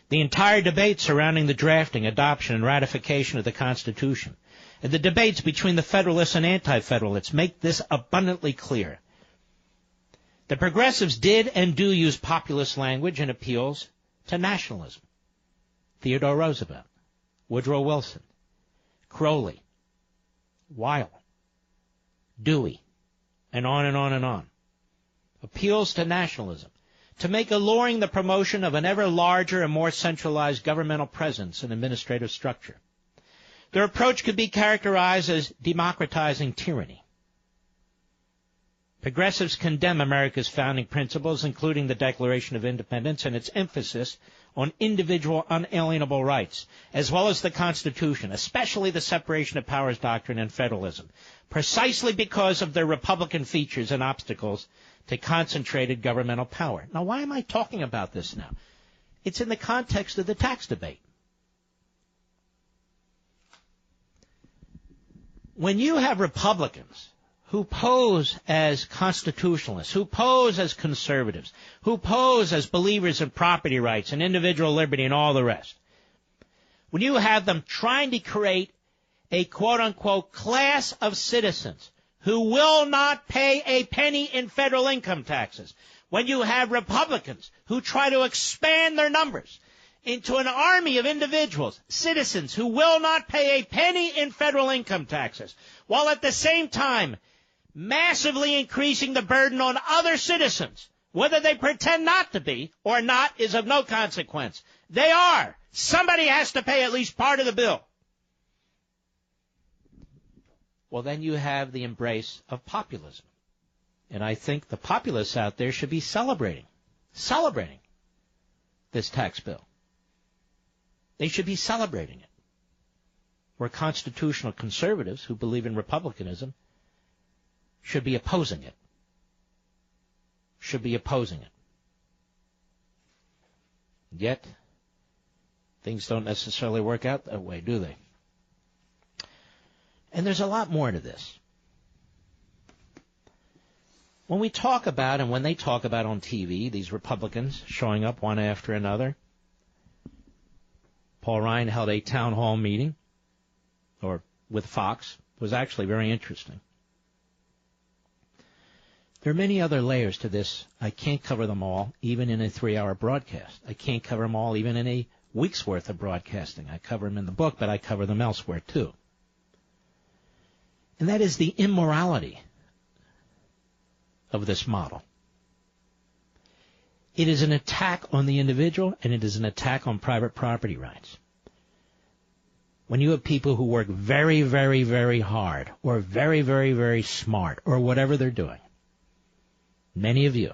The entire debate surrounding the drafting, adoption, and ratification of the Constitution, and the debates between the Federalists and Anti-Federalists make this abundantly clear. The progressives did and do use populist language and appeals to nationalism. Theodore Roosevelt, Woodrow Wilson, Crowley, Weil, Dewey, and on and on and on. Appeals to nationalism, to make alluring the promotion of an ever larger and more centralized governmental presence and administrative structure. Their approach could be characterized as democratizing tyranny. Progressives condemn America's founding principles, including the Declaration of Independence and its emphasis on individual unalienable rights, as well as the Constitution, especially the separation of powers doctrine and federalism, precisely because of their Republican features and obstacles to concentrated governmental power. Now, why am I talking about this now? It's in the context of the tax debate. When you have Republicans who pose as constitutionalists, who pose as conservatives, who pose as believers in property rights and individual liberty and all the rest, when you have them trying to create a quote-unquote class of citizens who will not pay a penny in federal income taxes, when you have Republicans who try to expand their numbers into an army of individuals, citizens who will not pay a penny in federal income taxes, while at the same time massively increasing the burden on other citizens, whether they pretend not to be or not is of no consequence. They are. Somebody has to pay at least part of the bill. Well, then you have the embrace of populism. And I think the populists out there should be celebrating this tax bill. They should be celebrating it. Where constitutional conservatives who believe in republicanism should be opposing it. Yet, things don't necessarily work out that way, do they? And there's a lot more to this. When we talk about, and when they talk about on TV, these Republicans showing up one after another, Paul Ryan held a town hall meeting, or with Fox. It was actually very interesting. There are many other layers to this. I can't cover them all, even in a 3-hour broadcast. I can't cover them all, even in a week's worth of broadcasting. I cover them in the book, but I cover them elsewhere, too. And that is the immorality of this model. It is an attack on the individual, and it is an attack on private property rights. When you have people who work very, very, very hard, or very, very, very smart, or whatever they're doing, many of you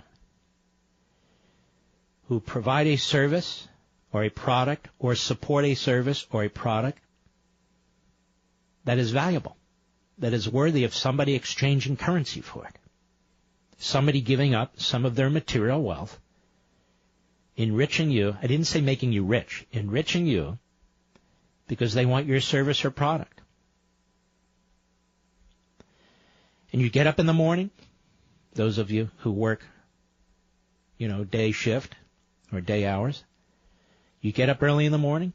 who provide a service or a product or support a service or a product that is valuable, that is worthy of somebody exchanging currency for it, somebody giving up some of their material wealth, enriching you. I didn't say making you rich, enriching you because they want your service or product. And you get up in the morning, those of you who work, day shift or day hours, you get up early in the morning.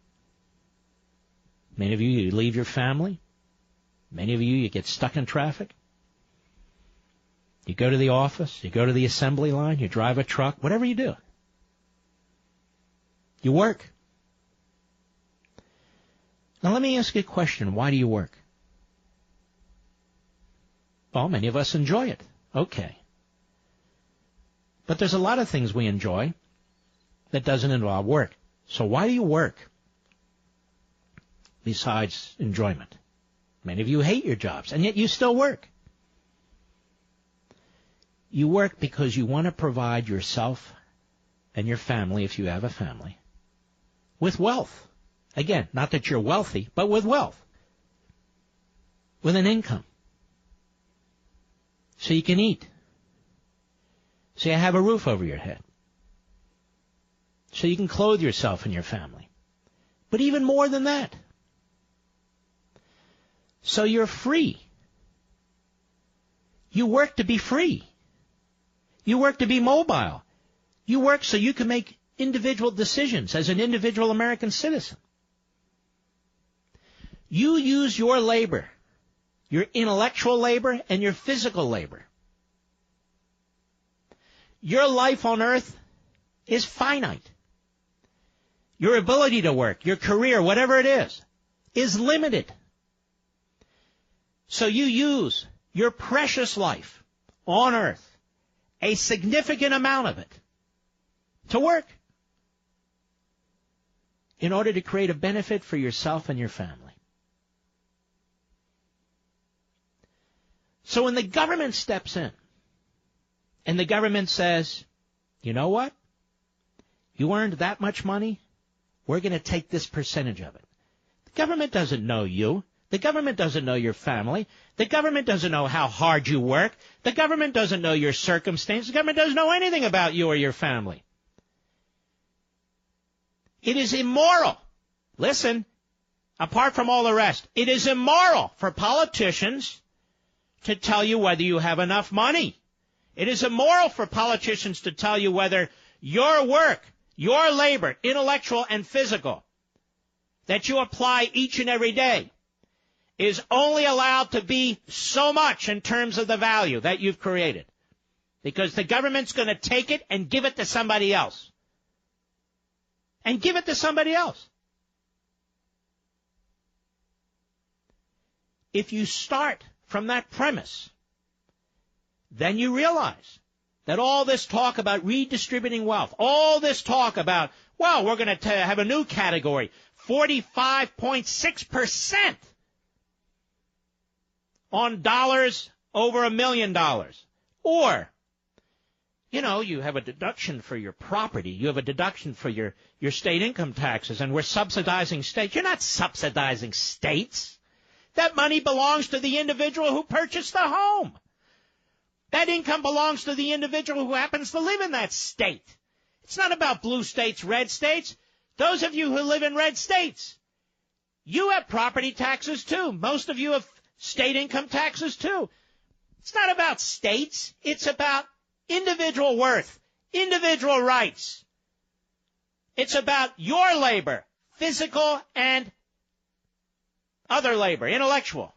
Many of you leave your family. Many of you get stuck in traffic. You go to the office, you go to the assembly line, you drive a truck, whatever you do. You work. Now let me ask you a question. Why do you work? Well, many of us enjoy it. Okay. But there's a lot of things we enjoy that doesn't involve work. So why do you work besides enjoyment? Many of you hate your jobs, and yet you still work. You work because you want to provide yourself and your family, if you have a family, with wealth. Again, not that you're wealthy, but with wealth. With an income. So you can eat. So you have a roof over your head. So you can clothe yourself and your family. But even more than that. So you're free. You work to be free. You work to be mobile. You work so you can make individual decisions as an individual American citizen. You use your labor, your intellectual labor and your physical labor. Your life on earth is finite. Your ability to work, your career, whatever it is limited. So you use your precious life on earth, a significant amount of it, to work in order to create a benefit for yourself and your family. So when the government steps in and the government says, you know what? You earned that much money, we're going to take this percentage of it. The government doesn't know you. The government doesn't know your family. The government doesn't know how hard you work. The government doesn't know your circumstances. The government doesn't know anything about you or your family. It is immoral. Listen, apart from all the rest, it is immoral for politicians to tell you whether you have enough money. It is immoral for politicians to tell you whether your work, your labor, intellectual and physical, that you apply each and every day, is only allowed to be so much in terms of the value that you've created. Because the government's going to take it and give it to somebody else. And give it to somebody else. If you start from that premise, then you realize that all this talk about redistributing wealth, all this talk about, well, we're going to have a new category, 45.6% on dollars over $1 million. Or, you have a deduction for your property. You have a deduction for your state income taxes, and we're subsidizing states. You're not subsidizing states. That money belongs to the individual who purchased the home. That income belongs to the individual who happens to live in that state. It's not about blue states, red states. Those of you who live in red states, you have property taxes too. Most of you have state income taxes too. It's not about states. It's about individual worth, individual rights. It's about your labor, physical and other labor, intellectual.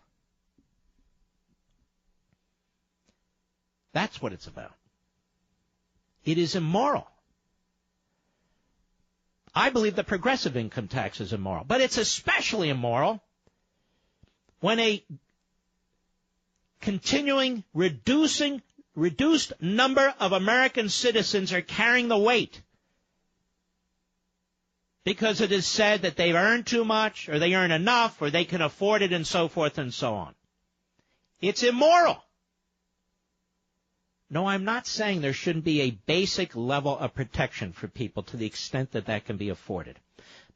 That's what it's about. It is immoral. I believe the progressive income tax is immoral, but it's especially immoral when a continuing reduced number of American citizens are carrying the weight because it is said that they've earned too much or they earn enough or they can afford it and so forth and so on. It's immoral. No, I'm not saying there shouldn't be a basic level of protection for people to the extent that that can be afforded.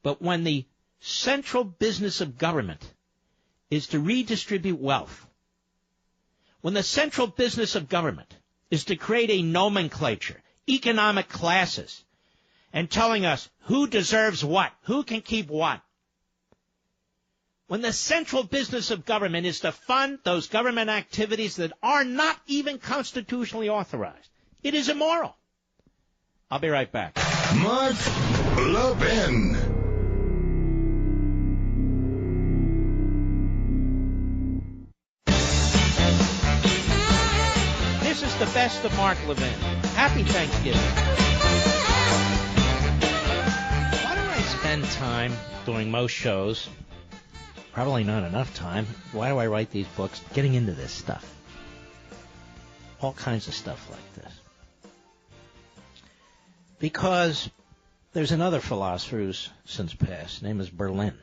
But when the central business of government is to redistribute wealth, when the central business of government is to create a nomenclature, economic classes, and telling us who deserves what, who can keep what. When the central business of government is to fund those government activities that are not even constitutionally authorized, it is immoral. I'll be right back. Mark Levin. This is the best of Mark Levin. Happy Thanksgiving. Why do I spend time doing most shows? Probably not enough time. Why do I write these books? Getting into this stuff. All kinds of stuff like this. Because there's another philosopher who's since passed. His name is Berlin.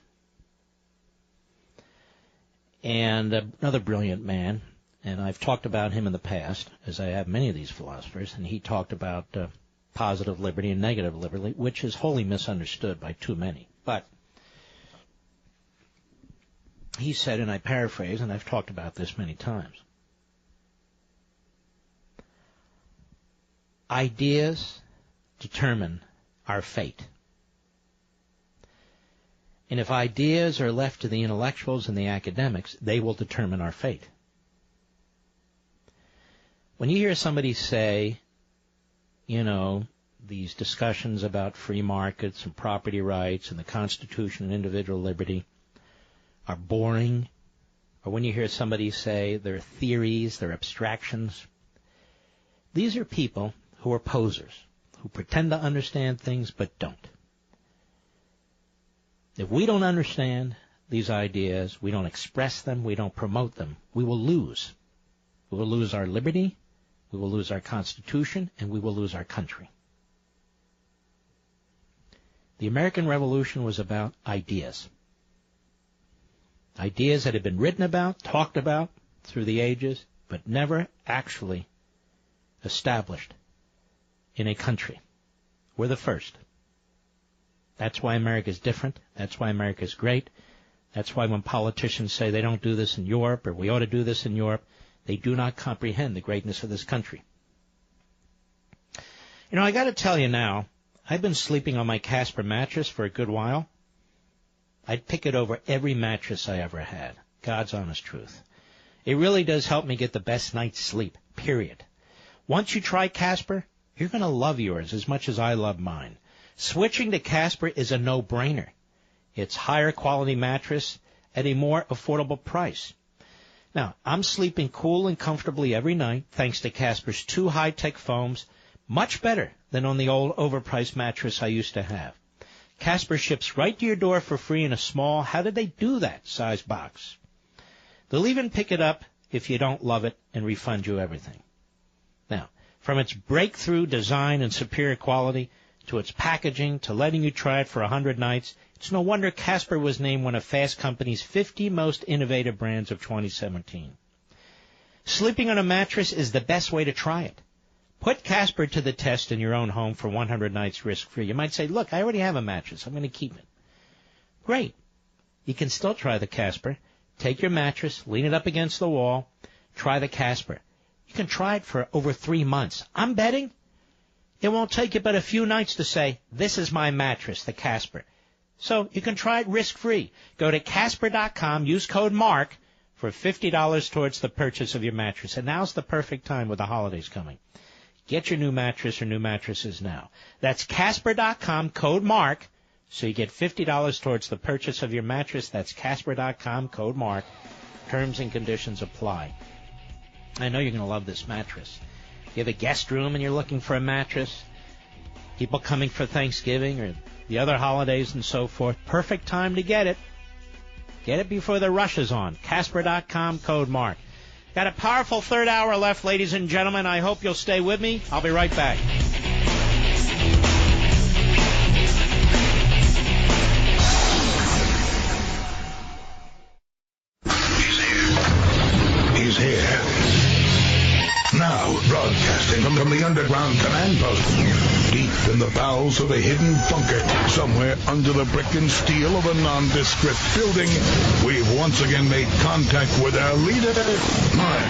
And another brilliant man. And I've talked about him in the past, as I have many of these philosophers. And he talked about positive liberty and negative liberty, which is wholly misunderstood by too many. But he said, and I paraphrase, and I've talked about this many times, ideas determine our fate. And if ideas are left to the intellectuals and the academics, they will determine our fate. When you hear somebody say, these discussions about free markets and property rights and the Constitution and individual liberty are boring, or when you hear somebody say they're theories, they're abstractions, these are people who are posers, who pretend to understand things but don't. If we don't understand these ideas, we don't express them, we don't promote them, we will lose. We will lose our liberty, we will lose our Constitution, and we will lose our country. The American Revolution was about ideas. Ideas that had been written about, talked about through the ages, but never actually established in a country. We're the first. That's why America's different. That's why America's great. That's why when politicians say they don't do this in Europe or we ought to do this in Europe, they do not comprehend the greatness of this country. I got to tell you now, I've been sleeping on my Casper mattress for a good while. I'd pick it over every mattress I ever had. God's honest truth. It really does help me get the best night's sleep, period. Once you try Casper, you're going to love yours as much as I love mine. Switching to Casper is a no-brainer. It's higher quality mattress at a more affordable price. Now, I'm sleeping cool and comfortably every night thanks to Casper's 2 high-tech foams, much better than on the old overpriced mattress I used to have. Casper ships right to your door for free in a small, how did they do that, size box. They'll even pick it up if you don't love it and refund you everything. Now, from its breakthrough design and superior quality to its packaging to letting you try it for 100 nights, it's no wonder Casper was named one of Fast Company's 50 most innovative brands of 2017. Sleeping on a mattress is the best way to try it. Put Casper to the test in your own home for 100 nights risk-free. You might say, look, I already have a mattress. I'm going to keep it. Great. You can still try the Casper. Take your mattress, lean it up against the wall, try the Casper. You can try it for over 3 months. I'm betting it won't take you but a few nights to say, this is my mattress, the Casper. So you can try it risk-free. Go to Casper.com, use code MARK for $50 towards the purchase of your mattress. And now's the perfect time with the holidays coming. Get your new mattress or new mattresses now. That's Casper.com, code MARK, so you get $50 towards the purchase of your mattress. That's Casper.com, code MARK. Terms and conditions apply. I know you're going to love this mattress. You have a guest room and you're looking for a mattress, people coming for Thanksgiving or the other holidays and so forth, perfect time to get it. Get it before the rush is on. Casper.com, code MARK. Got a powerful third hour left, ladies and gentlemen. I hope you'll stay with me. I'll be right back. He's here. Now, broadcasting from the underground command post, deep in the bowels of a hidden bunker, somewhere under the brick and steel of a nondescript building, we've once again made contact with our leader, Mark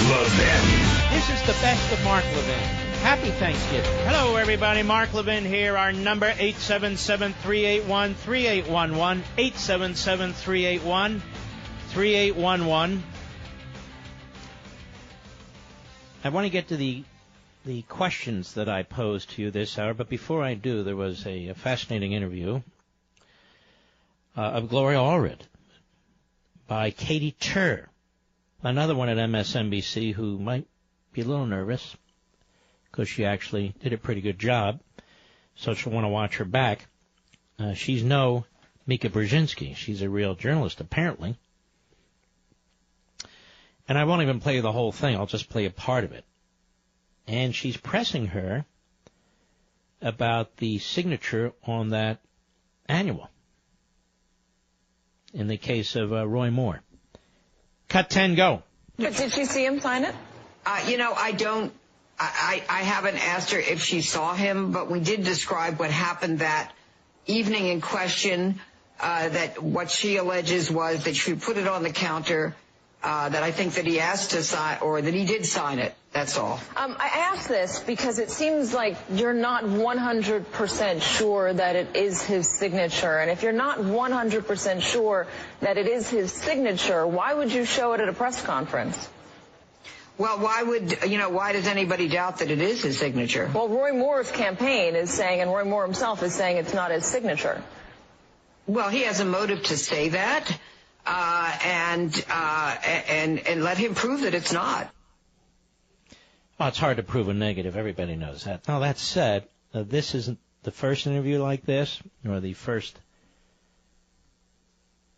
Levin. This is the best of Mark Levin. Happy Thanksgiving. Hello, everybody. Mark Levin here. Our number, 877-381-3811. 877-381-3811. I want to get to the questions that I posed to you this hour, but before I do, there was a fascinating interview of Gloria Allred by Katie Tur, another one at MSNBC who might be a little nervous because she actually did a pretty good job, so she'll want to watch her back. She's no Mika Brzezinski. She's a real journalist, apparently. And I won't even play the whole thing. I'll just play a part of it. And she's pressing her about the signature on that annual in the case of Roy Moore. Cut 10, go. But did she see him sign it? I haven't asked her if she saw him, but we did describe what happened that evening in question, that what she alleges was that she put it on the counter, that I think that he asked to sign, or that he did sign it. That's all. I ask this because it seems like you're not 100% sure that it is his signature. And if you're not 100% sure that it is his signature, why would you show it at a press conference? Well, why does anybody doubt that it is his signature? Well, Roy Moore's campaign is saying, and Roy Moore himself is saying it's not his signature. Well, he has a motive to say that, and let him prove that it's not. Well, it's hard to prove a negative. Everybody knows that. Now, that said, this isn't the first interview like this, or the first.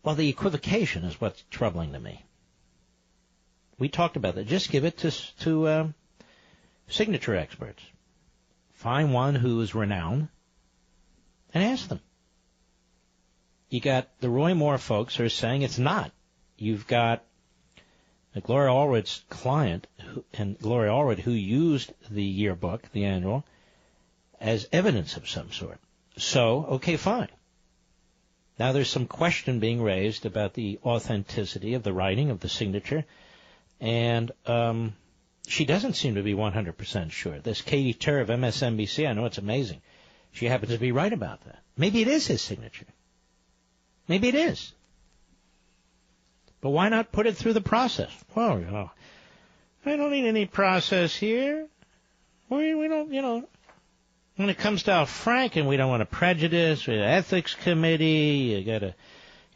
Well, the equivocation is what's troubling to me. We talked about that. Just give it to signature experts. Find one who is renowned and ask them. You got the Roy Moore folks who are saying it's not. You've got Gloria Allred's client, and Gloria Allred, who used the yearbook, the annual, as evidence of some sort. So, okay, fine. Now there's some question being raised about the authenticity of the writing, of the signature, and she doesn't seem to be 100% sure. This Katie Tur of MSNBC, I know it's amazing. She happens to be right about that. Maybe it is his signature. Maybe it is. But why not put it through the process? Well, I don't need any process here. We don't, when it comes to Al Franken, we don't want to prejudice. We have an ethics committee. You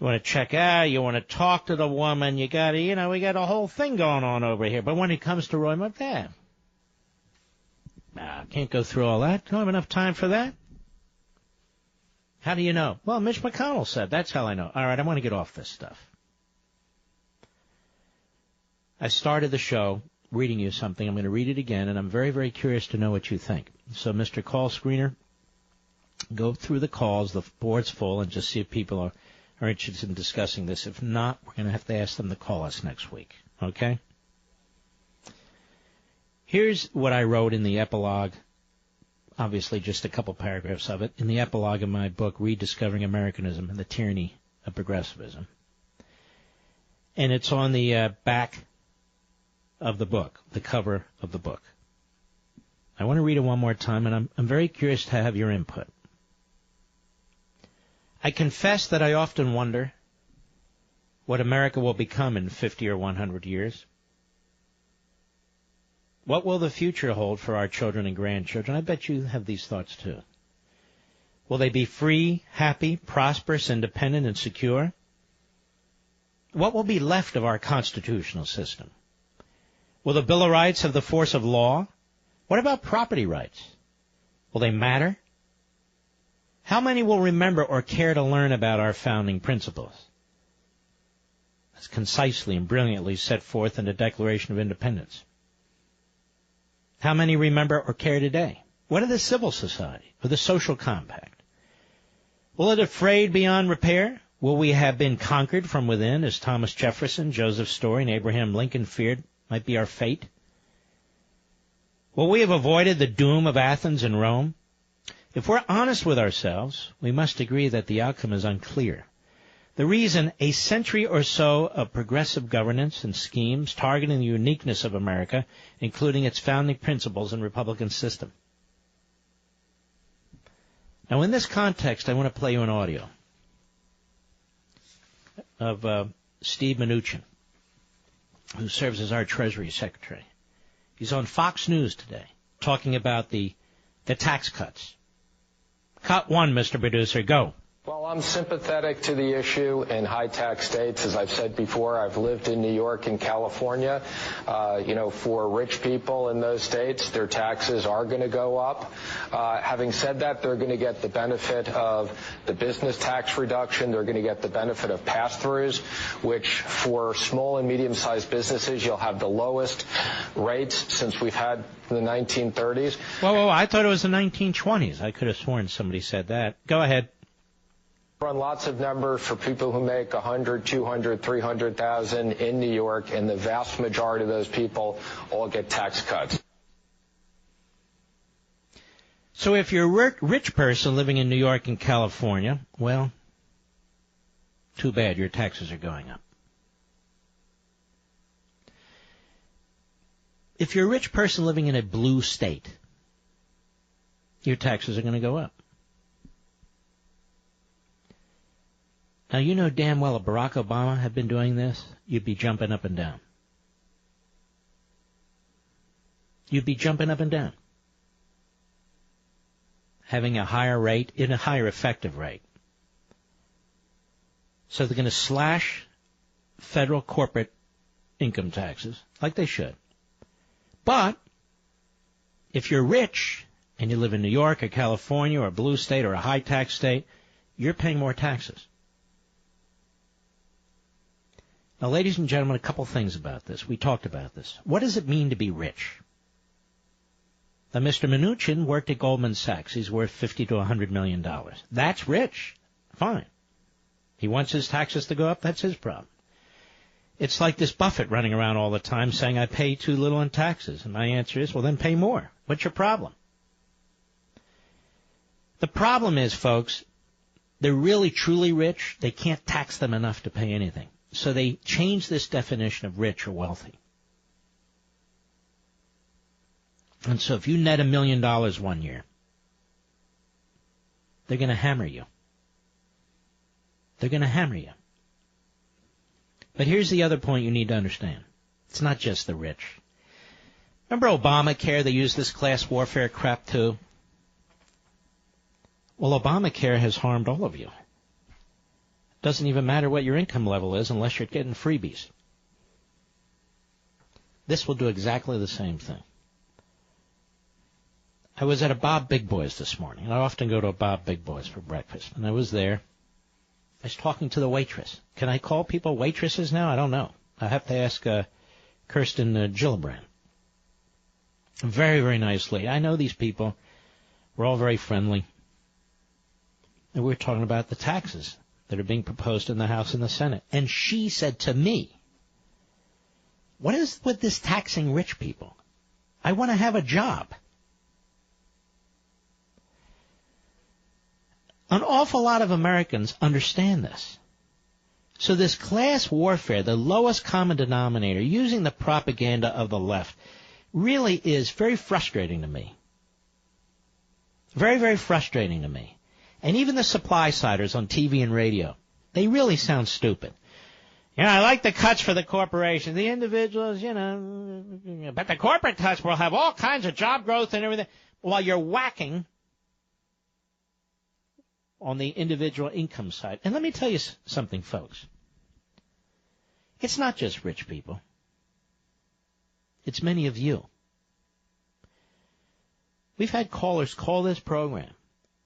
want to check out. You want to talk to the woman. We got a whole thing going on over here. But when it comes to Roy Moore, can't go through all that. Don't have enough time for that. How do you know? Well, Mitch McConnell said. That's how I know. All right, I want to get off this stuff. I started the show reading you something. I'm going to read it again, and I'm very, very curious to know what you think. So, Mr. Call Screener, go through the calls. The board's full, and just see if people are interested in discussing this. If not, we're going to have to ask them to call us next week. Okay? Here's what I wrote in the epilogue. Obviously, just a couple paragraphs of it. In the epilogue of my book, Rediscovering Americanism and the Tyranny of Progressivism. And it's on the back of the book, the cover of the book. I want to read it one more time, and I'm very curious to have your input. I confess that I often wonder what America will become in 50 or 100 years. What will the future hold for our children and grandchildren? I bet you have these thoughts too. Will they be free, happy, prosperous, independent, and secure? What will be left of our constitutional system? Will the Bill of Rights have the force of law? What about property rights? Will they matter? How many will remember or care to learn about our founding principles, as concisely and brilliantly set forth in the Declaration of Independence? How many remember or care today? What of the civil society or the social compact? Will it have frayed beyond repair? Will we have been conquered from within, as Thomas Jefferson, Joseph Story, and Abraham Lincoln feared might be our fate? Will we have avoided the doom of Athens and Rome? If we're honest with ourselves, we must agree that the outcome is unclear. The reason, a century or so of progressive governance and schemes targeting the uniqueness of America, including its founding principles and Republican system. Now, in this context, I want to play you an audio of Steve Mnuchin, who serves as our Treasury Secretary. He's on Fox News today talking about the tax cuts. Cut one, Mr. Producer, go. Well, I'm sympathetic to the issue in high-tax states. As I've said before, I've lived in New York and California. For rich people in those states, their taxes are going to go up. Having said that, they're going to get the benefit of the business tax reduction. They're going to get the benefit of pass-throughs, which for small and medium-sized businesses, you'll have the lowest rates since we've had in the 1930s. Whoa, I thought it was the 1920s. I could have sworn somebody said that. Go ahead. Run lots of numbers for people who make 100, 200, 300,000 in New York, and the vast majority of those people all get tax cuts. So if you're a rich person living in New York and California, well, too bad, your taxes are going up. If you're a rich person living in a blue state, your taxes are going to go up. Now, you know damn well if Barack Obama had been doing this, you'd be jumping up and down. You'd be jumping up and down. Having a higher rate, in a higher effective rate. So they're going to slash federal corporate income taxes, like they should. But if you're rich and you live in New York or California or a blue state or a high-tax state, you're paying more taxes. Now, ladies and gentlemen, a couple things about this. We talked about this. What does it mean to be rich? Now, Mr. Mnuchin worked at Goldman Sachs. He's worth $50 to $100 million. That's rich. Fine. He wants his taxes to go up. That's his problem. It's like this Buffett running around all the time saying, I pay too little in taxes. And my answer is, well, then pay more. What's your problem? The problem is, folks, they're really, truly rich. They can't tax them enough to pay anything. So they change this definition of rich or wealthy. And so if you net $1 million 1 year, they're going to hammer you. They're going to hammer you. But here's the other point you need to understand. It's not just the rich. Remember Obamacare? They used this class warfare crap too. Well, Obamacare has harmed all of you. Doesn't even matter what your income level is unless you're getting freebies. This will do exactly the same thing. I was at a Bob Big Boy's this morning, and I often go to a Bob Big Boy's for breakfast. And I was there. I was talking to the waitress. Can I call people waitresses now? I don't know. I have to ask Kirsten Gillibrand. Very, very nice lady. I know these people. We're all very friendly. And we were talking about the taxes that are being proposed in the House and the Senate. And she said to me, what is with this taxing rich people? I want to have a job. An awful lot of Americans understand this. So this class warfare, the lowest common denominator, using the propaganda of the left, really is very frustrating to me. Very, very frustrating to me. And even the supply-siders on TV and radio, they really sound stupid. You know, I like the cuts for the corporations. The individuals, but the corporate cuts will have all kinds of job growth and everything, while you're whacking on the individual income side. And let me tell you something, folks. It's not just rich people. It's many of you. We've had callers call this program.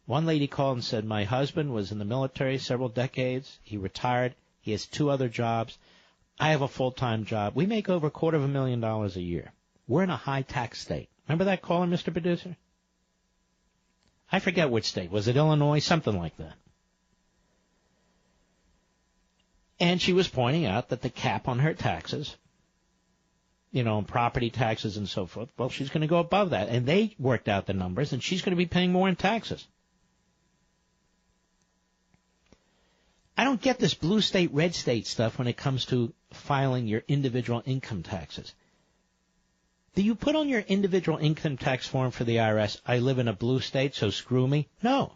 One lady called and said, my husband was in the military several decades. He retired. He has 2 other jobs. I have a full-time job. We make over $250,000 a year. We're in a high-tax state. Remember that caller, Mr. Producer? I forget which state. Was it Illinois? Something like that. And she was pointing out that the cap on her taxes, property taxes and so forth, well, she's going to go above that. And they worked out the numbers, and she's going to be paying more in taxes. I don't get this blue state, red state stuff when it comes to filing your individual income taxes. Do you put on your individual income tax form for the IRS, I live in a blue state, so screw me? No.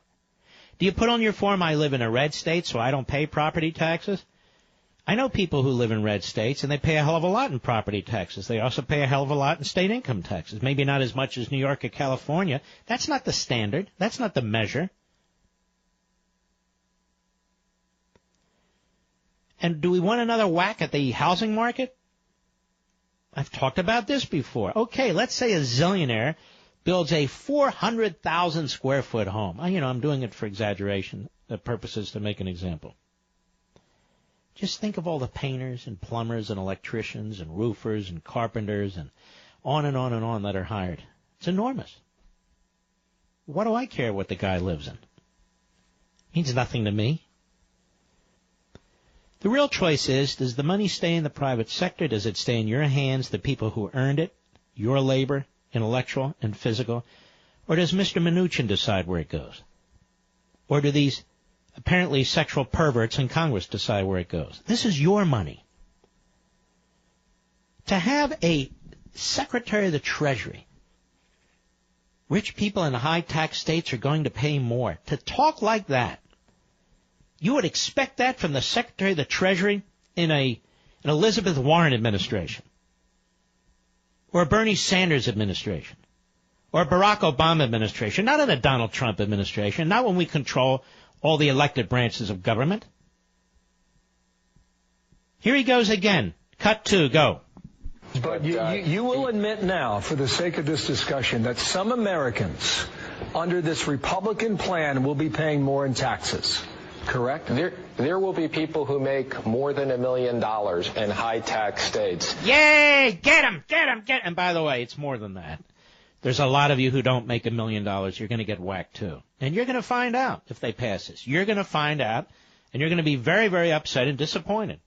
Do you put on your form, I live in a red state, so I don't pay property taxes? I know people who live in red states, and they pay a hell of a lot in property taxes. They also pay a hell of a lot in state income taxes. Maybe not as much as New York or California. That's not the standard. That's not the measure. And do we want another whack at the housing market? I've talked about this before. Okay, let's say a zillionaire builds a 400,000 square foot home. I'm doing it for exaggeration purposes to make an example. Just think of all the painters and plumbers and electricians and roofers and carpenters and on and on and on that are hired. It's enormous. What do I care what the guy lives in? Means nothing to me. The real choice is, does the money stay in the private sector? Does it stay in your hands, the people who earned it, your labor, intellectual and physical? Or does Mr. Mnuchin decide where it goes? Or do these apparently sexual perverts in Congress decide where it goes? This is your money. To have a Secretary of the Treasury, rich people in high tax states are going to pay more. To talk like that, you would expect that from the Secretary of the Treasury in an Elizabeth Warren administration, or a Bernie Sanders administration, or a Barack Obama administration, not in a Donald Trump administration, not when we control all the elected branches of government. Here he goes again. Cut 2, go. But you will admit now, for the sake of this discussion, that some Americans under this Republican plan will be paying more in taxes. Correct? There will be people who make more than $1 million in high-tax states. Yay! Get them! Get them! Get them! And by the way, it's more than that. There's a lot of you who don't make $1 million. You're going to get whacked, too. And you're going to find out if they pass this. You're going to find out, and you're going to be very, very upset and disappointed.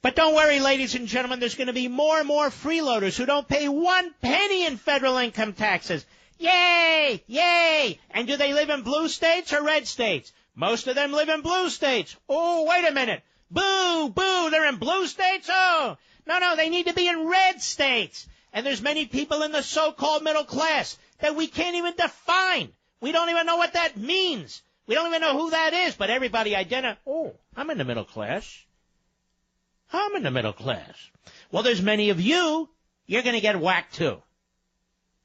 But don't worry, ladies and gentlemen, there's going to be more and more freeloaders who don't pay 1 penny in federal income taxes. Yay! Yay! And do they live in blue states or red states? Most of them live in blue states. Oh, wait a minute. Boo! Boo! They're in blue states? Oh! No, they need to be in red states. And there's many people in the so-called middle class that we can't even define. We don't even know what that means. We don't even know who that is, but everybody identifies, oh, I'm in the middle class. I'm in the middle class. Well, there's many of you, you're going to get whacked too.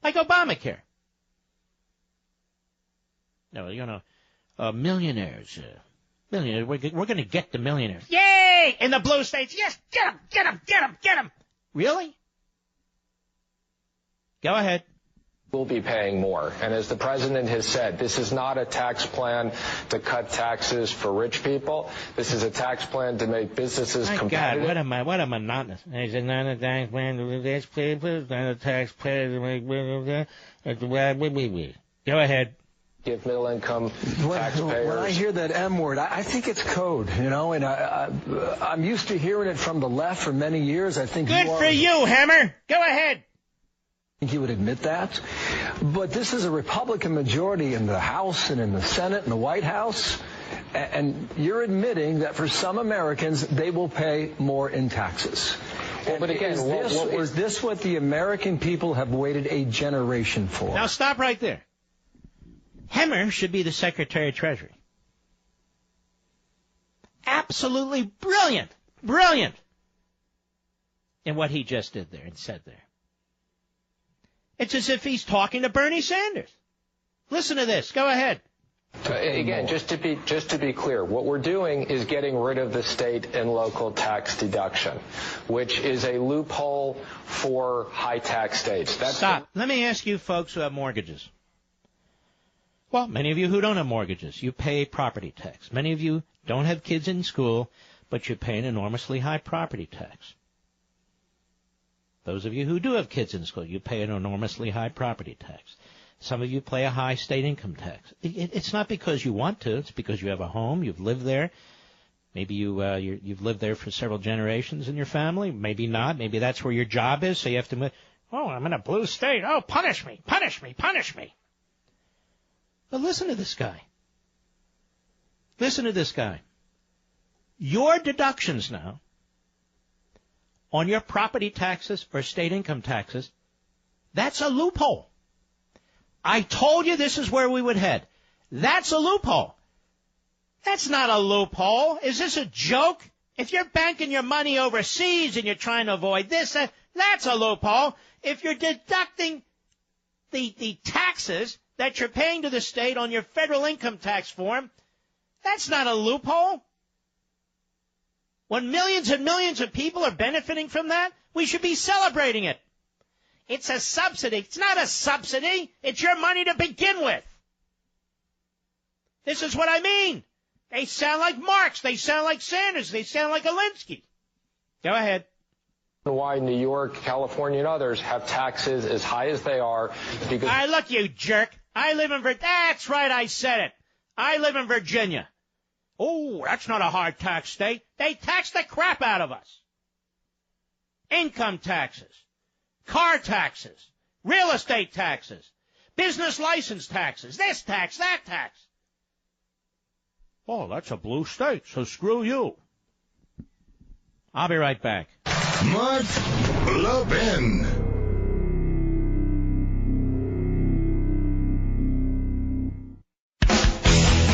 Like Obamacare. No, millionaires. We're going to get the millionaires. Yay! In the blue states. Yes, get them, get them, get them, get them. Really? Go ahead. Will be paying more. And as the president has said, this is not a tax plan to cut taxes for rich people. This is a tax plan to make businesses competitive. God, what a monotonous. It's not a tax plan to rich people. It's not a tax plan to make businesses. Go ahead. Give middle-income taxpayers. When I hear that M word, I think it's code, and I'm used to hearing it from the left for many years. I think good for you, Hammer. Go ahead. I think you would admit that. But this is a Republican majority in the House and in the Senate and the White House, and you're admitting that for some Americans, they will pay more in taxes. Well, but again, is this what the American people have waited a generation for? Now stop right there. Hemmer should be the Secretary of Treasury. Absolutely brilliant in what he just did there and said there. It's as if he's talking to Bernie Sanders. Listen to this. Go ahead. Again, just to be clear, what we're doing is getting rid of the state and local tax deduction, which is a loophole for high tax states. Stop. Let me ask you folks who have mortgages. Well, many of you who don't have mortgages, you pay property tax. Many of you don't have kids in school, but you pay an enormously high property tax. Those of you who do have kids in school, you pay an enormously high property tax. Some of you pay a high state income tax. It's not because you want to. It's because you have a home. You've lived there. Maybe you've lived there for several generations in your family. Maybe not. Maybe that's where your job is, so you have to move. Oh, I'm in a blue state. Oh, punish me, punish me, punish me. But listen to this guy. Listen to this guy. Your deductions now on your property taxes or state income taxes, that's a loophole. I told you this is where we would head. That's a loophole. That's not a loophole. Is this a joke? If you're banking your money overseas and you're trying to avoid this, that's a loophole. If you're deducting the taxes that you're paying to the state on your federal income tax form, that's not a loophole. When millions and millions of people are benefiting from that, we should be celebrating it. It's a subsidy. It's not a subsidy. It's your money to begin with. This is what I mean. They sound like Marx. They sound like Sanders. They sound like Alinsky. Go ahead. Why New York, California, and others have taxes as high as they are. Because All right, look, you jerk. I live in Virginia. That's right, I said it. I live in Virginia. Oh, that's not a hard tax state. They tax the crap out of us. Income taxes, car taxes, real estate taxes, business license taxes, this tax, that tax. Oh, that's a blue state, so screw you. I'll be right back. Mark Levin.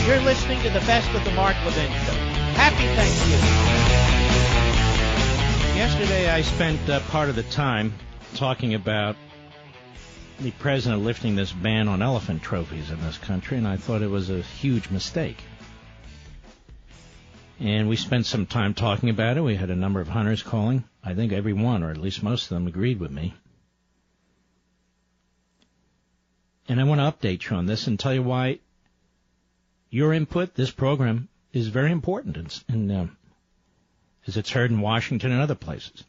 You're listening to the best of the Mark Levin Show. Happy Thanksgiving. Yesterday I spent part of the time talking about the president lifting this ban on elephant trophies in this country, and I thought it was a huge mistake. And we spent some time talking about it. We had a number of hunters calling. I think every one, or at least most of them, agreed with me. And I want to update you on this and tell you why your input, this program, is very important, as it's heard in Washington and other places.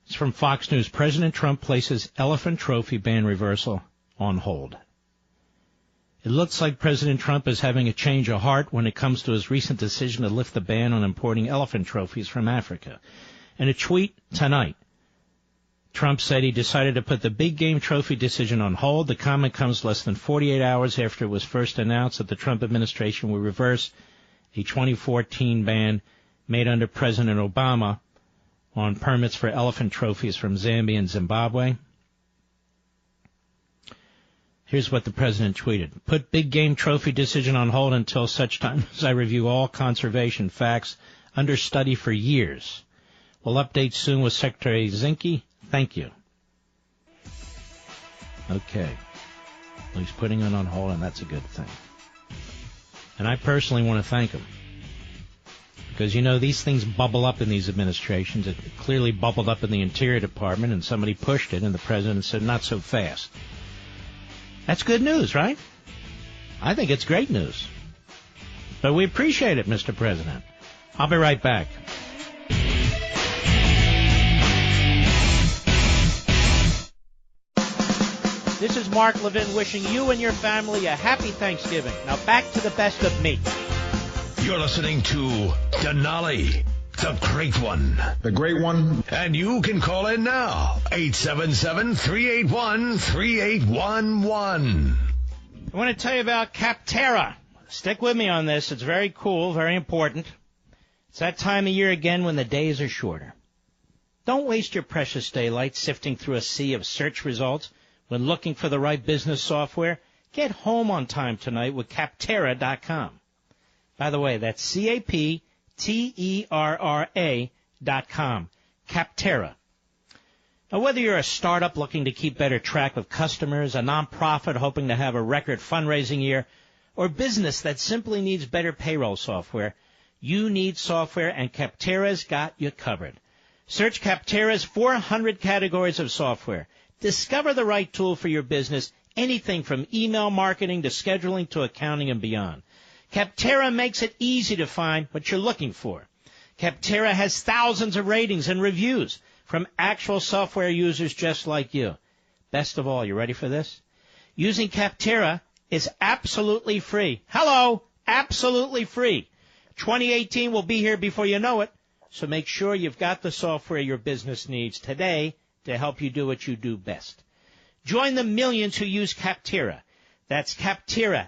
It's from Fox News. President Trump places elephant trophy ban reversal on hold. It looks like President Trump is having a change of heart when it comes to his recent decision to lift the ban on importing elephant trophies from Africa. In a tweet tonight, Trump said he decided to put the big game trophy decision on hold. The comment comes less than 48 hours after it was first announced that the Trump administration will reverse a 2014 ban made under President Obama on permits for elephant trophies from Zambia and Zimbabwe. Here's what the president tweeted. Put big game trophy decision on hold until such time as I review all conservation facts under study for years. We'll update soon with Secretary Zinke. Thank you. Okay. Well, he's putting it on hold, and that's a good thing. And I personally want to thank him. Because, you know, these things bubble up in these administrations. It clearly bubbled up in the Interior Department, and somebody pushed it, and the president said, not so fast. That's good news, right? I think it's great news. But we appreciate it, Mr. President. I'll be right back. This is Mark Levin wishing you and your family a happy Thanksgiving. Now back to the best of me. You're listening to Denali, the great one. The great one. And you can call in now, 877-381-3811. I want to tell you about Capterra. Stick with me on this. It's very cool, very important. It's that time of year again when the days are shorter. Don't waste your precious daylight sifting through a sea of search results when looking for the right business software. Get home on time tonight with Capterra.com. By the way, that's CAPTERRA.com. Capterra. Now, whether you're a startup looking to keep better track of customers, a nonprofit hoping to have a record fundraising year, or business that simply needs better payroll software, you need software, and Capterra's got you covered. Search Capterra's 400 categories of software. Discover the right tool for your business, anything from email marketing to scheduling to accounting and beyond. Capterra makes it easy to find what you're looking for. Capterra has thousands of ratings and reviews from actual software users just like you. Best of all, you ready for this? Using Capterra is absolutely free. Hello, absolutely free. 2018 will be here before you know it, so make sure you've got the software your business needs today to help you do what you do best. Join the millions who use Capterra. That's Capterra,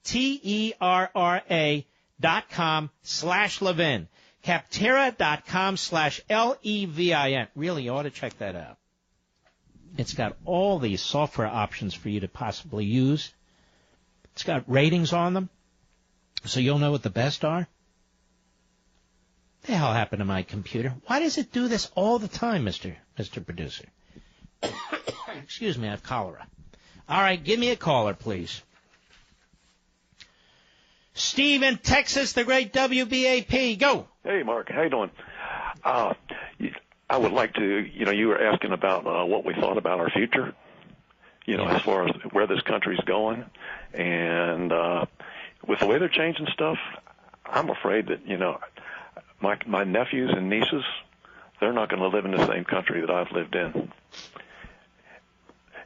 Capterra.com/Levin. Capterra.com/Levin. Really, you ought to check that out. It's got all these software options for you to possibly use. It's got ratings on them, so you'll know what the best are. What the hell happened to my computer? Why does it do this all the time, Mr. Producer? Excuse me, I have cholera. All right, give me a caller, please. Steve in Texas, the great WBAP. Go. Hey, Mark. How you doing? I would like to, you were asking about what we thought about our future, as far as where this country's going. And with the way they're changing stuff, I'm afraid that, my nephews and nieces, they're not going to live in the same country that I've lived in.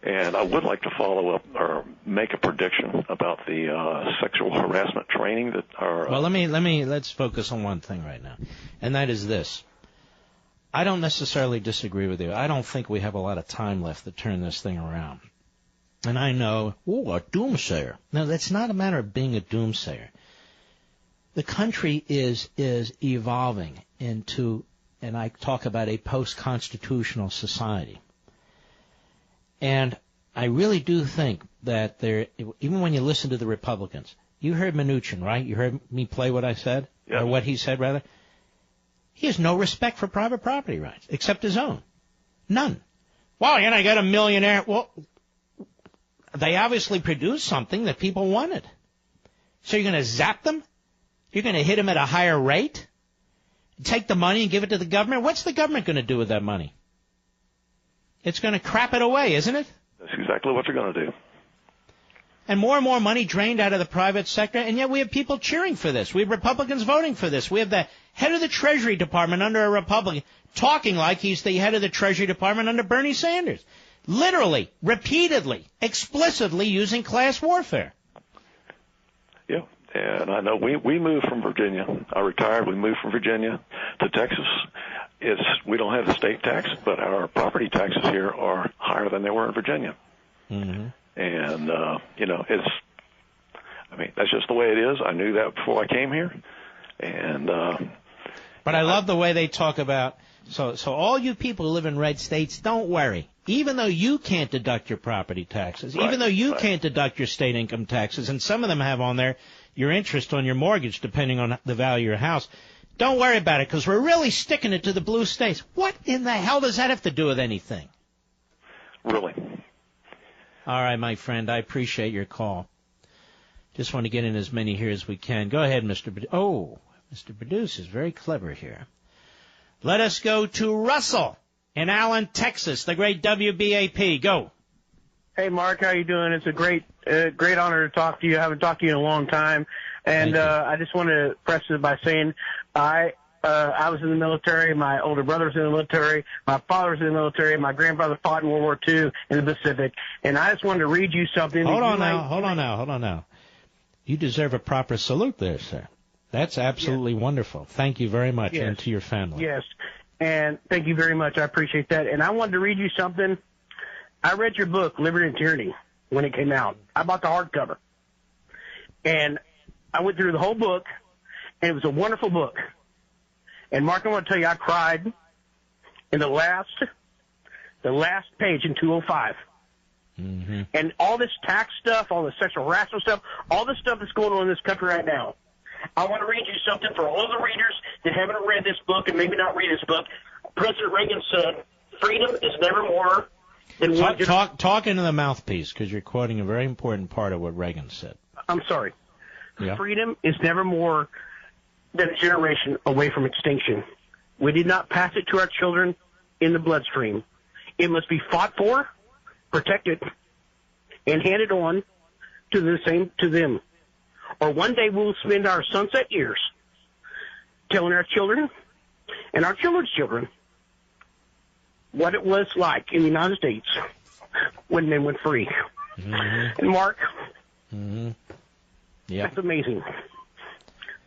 And I would like to follow up or make a prediction about the sexual harassment training that are. Well, let's focus on one thing right now, and that is this. I don't necessarily disagree with you. I don't think we have a lot of time left to turn this thing around. And I know, a doomsayer. No, that's not a matter of being a doomsayer. The country is evolving into, and I talk about a post-constitutional society. And I really do think that even when you listen to the Republicans, you heard Mnuchin, right? You heard me play what I said? Yeah. Or what he said, rather? He has no respect for private property rights, except his own. None. Well, I got a millionaire. Well, they obviously produced something that people wanted. So you're going to zap them? You're going to hit them at a higher rate? Take the money and give it to the government? What's the government going to do with that money? It's going to crap it away, isn't it? That's exactly what they're going to do. And more money drained out of the private sector, and yet we have people cheering for this. We have Republicans voting for this. We have the head of the Treasury Department under a Republican talking like he's the head of the Treasury Department under Bernie Sanders. Literally, repeatedly, explicitly using class warfare. Yeah, and I know we moved from Virginia. I retired. We moved from Virginia to Texas. We don't have the state tax, but our property taxes here are higher than they were in Virginia. Mm-hmm. And, that's just the way it is. I knew that before I came here. And, but I love the way they talk about, so all you people who live in red states, don't worry. Even though you can't deduct your property taxes, even though you can't deduct your state income taxes, and some of them have on there your interest on your mortgage depending on the value of your house, don't worry about it because we're really sticking it to the blue states. What in the hell does that have to do with anything? Really? All right, my friend, I appreciate your call. Just want to get in as many here as we can. Go ahead, Mr. Mr. Produce is very clever here. Let us go to Russell in Allen, Texas, the great WBAP. Go. Hey, Mark, how you doing? It's a great honor to talk to you. I haven't talked to you in a long time. And I just want to preface it by saying I was in the military. My older brother was in the military. My father was in the military. My grandfather fought in World War II in the Pacific. And I just wanted to read you something. Hold on now. You deserve a proper salute there, sir. That's absolutely wonderful. Thank you very much, and to your family. Yes, and thank you very much. I appreciate that. And I wanted to read you something. I read your book, Liberty and Tyranny, when it came out. I bought the hardcover. And I went through the whole book, and it was a wonderful book. And, Mark, I want to tell you, I cried in the last page in 205. Mm-hmm. And all this tax stuff, all this sexual harassment stuff, all this stuff that's going on in this country right now. I want to read you something for all the readers that haven't read this book and maybe not read this book. President Reagan said, freedom is never more than one... Talk into the mouthpiece, because you're quoting a very important part of what Reagan said. I'm sorry. Yeah. Freedom is never more than a generation away from extinction. We did not pass it to our children in the bloodstream. It must be fought for, protected, and handed on to them. Or one day we'll spend our sunset years telling our children and our children's children what it was like in the United States when men went free. Mm-hmm. And Mark, that's amazing.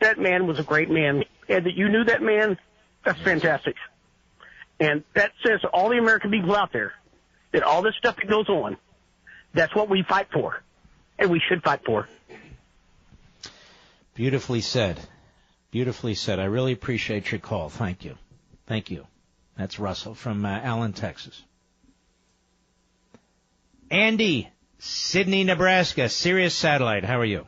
That man was a great man. And that you knew that man, that's fantastic. And that says to all the American people out there that all this stuff that goes on, that's what we fight for. And we should fight for. Beautifully said. Beautifully said. I really appreciate your call. Thank you. Thank you. That's Russell from Allen, Texas. Andy, Sydney, Nebraska, Sirius Satellite. How are you?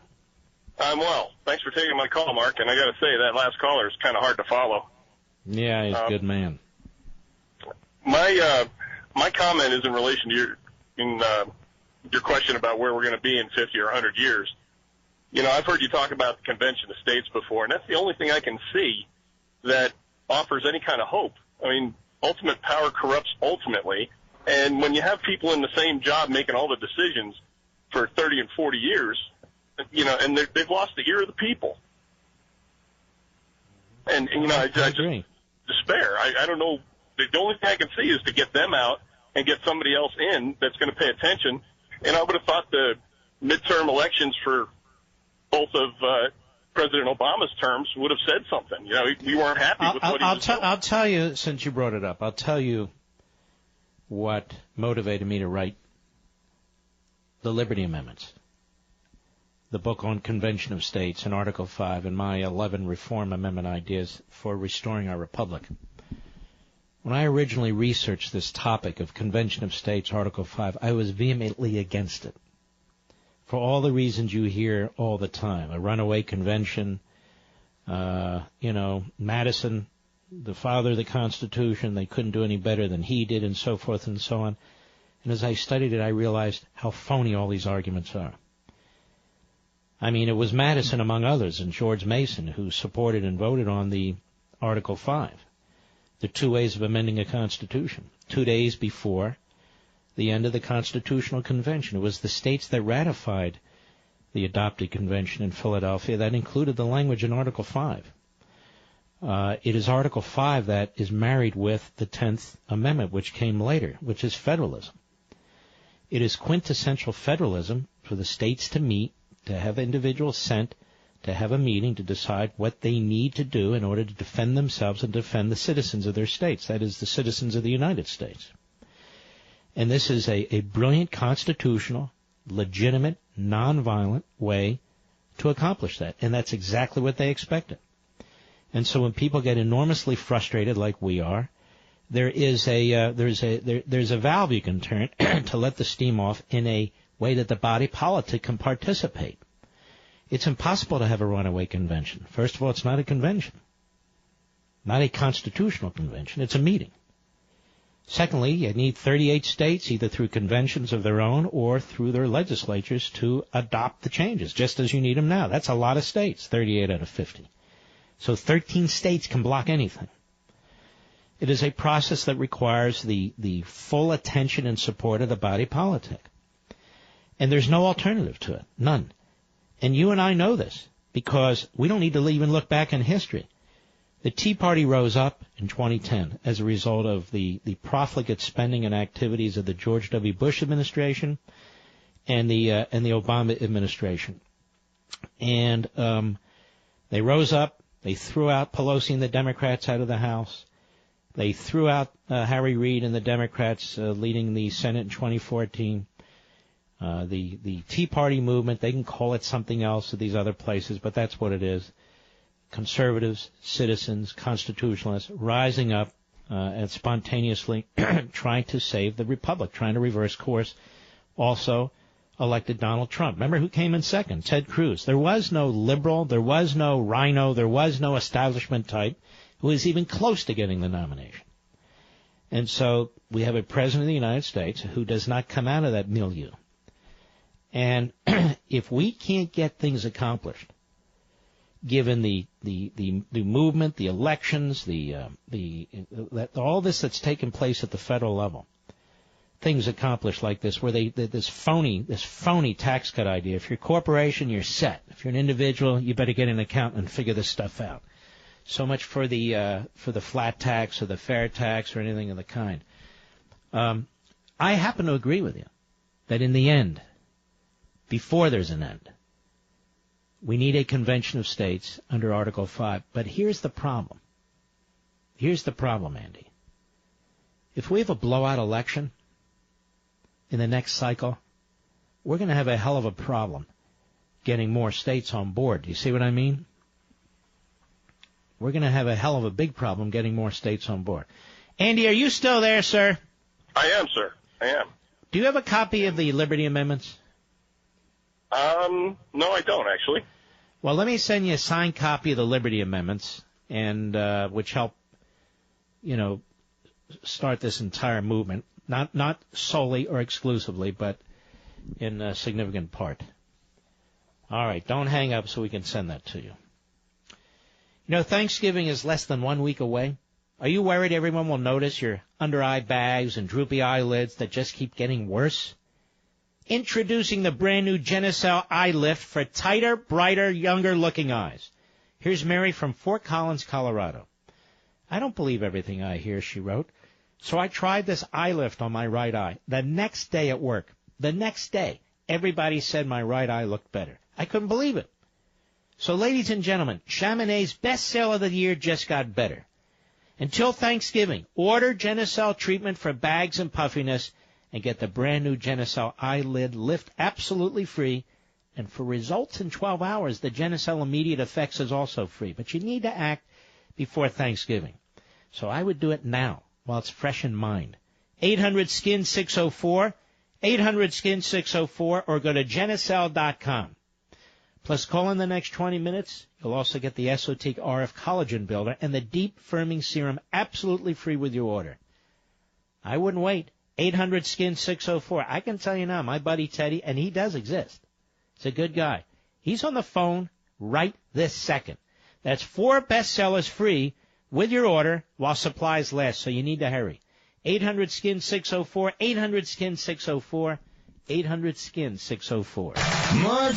I'm well. Thanks for taking my call, Mark. And I got to say, that last caller is kind of hard to follow. Yeah, he's a good man. My comment is in relation to your question about where we're going to be in 50 or 100 years. You know, I've heard you talk about the Convention of States before, and that's the only thing I can see that offers any kind of hope. I mean, ultimate power corrupts ultimately, and when you have people in the same job making all the decisions for 30 and 40 years, you know, and they've lost the ear of the people. And you know, I just despair. I don't know. The only thing I can see is to get them out and get somebody else in that's going to pay attention. And I would have thought the midterm elections for both of President Obama's terms would have said something. You know, we weren't happy with what he was doing. I'll tell you, since you brought it up, I'll tell you what motivated me to write the Liberty Amendments, the book on Convention of States and Article 5, and my 11 Reform Amendment ideas for restoring our republic. When I originally researched this topic of Convention of States, Article 5, I was vehemently against it. For all the reasons you hear all the time, a runaway convention, you know, Madison, the father of the Constitution, they couldn't do any better than he did, and so forth and so on. And as I studied it, I realized how phony all these arguments are. I mean, it was Madison, among others, and George Mason, who supported and voted on the Article 5, the 2 ways of amending a Constitution, 2 days before the end of the Constitutional Convention. It was the states that ratified the adopted convention in Philadelphia that included the language in Article 5. It is Article 5 that is married with the 10th Amendment, which came later, which is federalism. It is quintessential federalism for the states to meet, to have individuals sent, to have a meeting to decide what they need to do in order to defend themselves and defend the citizens of their states, that is, the citizens of the United States. And this is a brilliant constitutional, legitimate, nonviolent way to accomplish that. And that's exactly what they expected. And so when people get enormously frustrated like we are, there's a valve you can turn to let the steam off in a way that the body politic can participate. It's impossible to have a runaway convention. First of all, it's not a convention, not a constitutional convention. It's a meeting. Secondly, you need 38 states, either through conventions of their own or through their legislatures, to adopt the changes, just as you need them now. That's a lot of states, 38 out of 50. So 13 states can block anything. It is a process that requires the full attention and support of the body politic. And there's no alternative to it, none. And you and I know this, because we don't need to even look back in history. The Tea Party rose up in 2010 as a result of the profligate spending and activities of the George W. Bush administration and the Obama administration. And they rose up. They threw out Pelosi and the Democrats out of the House. They threw out Harry Reid and the Democrats leading the Senate in 2014. The Tea Party movement, they can call it something else at these other places, but that's what it is. Conservatives, citizens, constitutionalists rising up and spontaneously trying to save the republic, trying to reverse course. Also elected Donald Trump. Remember who came in second? Ted Cruz. There was no liberal, there was no rhino, there was no establishment type who was even close to getting the nomination. And so we have a president of the United States who does not come out of that milieu. And if we can't get things accomplished, given the movement, the elections, all this that's taken place at the federal level, things accomplished like this, where this phony tax cut idea. If you're a corporation, you're set. If you're an individual, you better get an accountant and figure this stuff out. So much for the flat tax or the fair tax or anything of the kind. I happen to agree with you that in the end, before there's an end, we need a convention of states under Article 5. But here's the problem. Here's the problem, Andy. If we have a blowout election in the next cycle, we're going to have a hell of a problem getting more states on board. Do you see what I mean? We're going to have a hell of a big problem getting more states on board. Andy, are you still there, sir? I am, sir. I am. Do you have a copy of the Liberty Amendments? No, I don't, actually. Well, let me send you a signed copy of the Liberty Amendments, and which help, start this entire movement. Not solely or exclusively, but in a significant part. All right, don't hang up so we can send that to you. Thanksgiving is less than 1 week away. Are you worried everyone will notice your under-eye bags and droopy eyelids that just keep getting worse? Introducing the brand-new Genicel Eye Lift for tighter, brighter, younger-looking eyes. Here's Mary from Fort Collins, Colorado. I don't believe everything I hear, she wrote. So I tried this eye lift on my right eye. The next day at work, everybody said my right eye looked better. I couldn't believe it. So, ladies and gentlemen, Chamonix's best sale of the year just got better. Until Thanksgiving, order Genicel treatment for bags and puffiness and get the brand-new Genicel Eyelid Lift absolutely free. And for results in 12 hours, the Genicel Immediate Effects is also free. But you need to act before Thanksgiving. So I would do it now while it's fresh in mind. 800-SKIN-604, 800-SKIN-604, or go to Genicel.com. Plus, call in the next 20 minutes. You'll also get the Esotique RF Collagen Builder and the Deep Firming Serum absolutely free with your order. I wouldn't wait. 800-SKIN-604. I can tell you now, my buddy Teddy, and he does exist. He's a good guy. He's on the phone right this second. That's 4 bestsellers free with your order while supplies last, so you need to hurry. 800-SKIN-604, 800-SKIN-604, 800-SKIN-604. Mark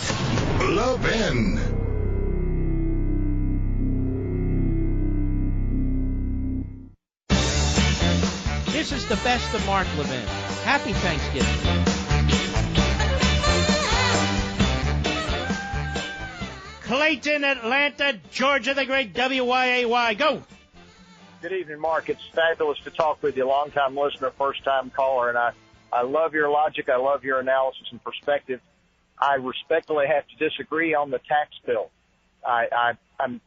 Levin. This is the best of Mark Levin. Happy Thanksgiving. Clayton, Atlanta, Georgia, the great WYAY. Go. Good evening, Mark. It's fabulous to talk with you. Long-time listener, first-time caller, and I love your logic. I love your analysis and perspective. I respectfully have to disagree on the tax bill. I'm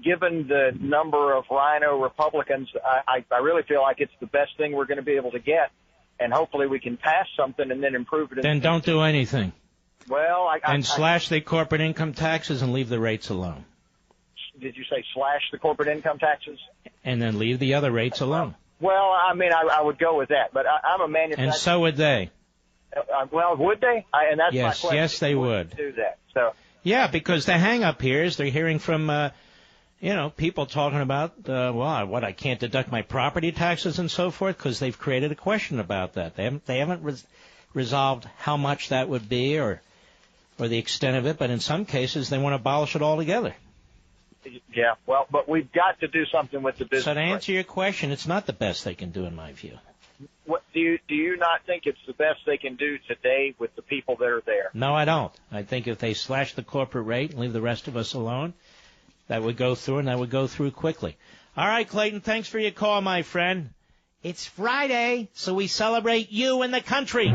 given the number of rhino Republicans, I really feel like it's the best thing we're going to be able to get, and hopefully we can pass something and then improve it. Then don't do anything. Well, slash the corporate income taxes and leave the rates alone. Did you say slash the corporate income taxes? And then leave the other rates alone. Well, I mean, I would go with that, but I'm a manufacturer. And so would they. Well, would they? And that's my question. Yes, they would. Do that. So. Yeah, because the hang-up here is they're hearing from, people talking about, I can't deduct my property taxes and so forth, because they've created a question about that. They haven't resolved how much that would be or the extent of it, but in some cases they want to abolish it altogether. Yeah, well, but we've got to do something with the business. So to answer your question, it's not the best they can do in my view. What, do you not think it's the best they can do today with the people that are there? No, I don't. I think if they slash the corporate rate and leave the rest of us alone, that would go through, and that would go through quickly. All right, Clayton, thanks for your call, my friend. It's Friday, so we celebrate you and the country.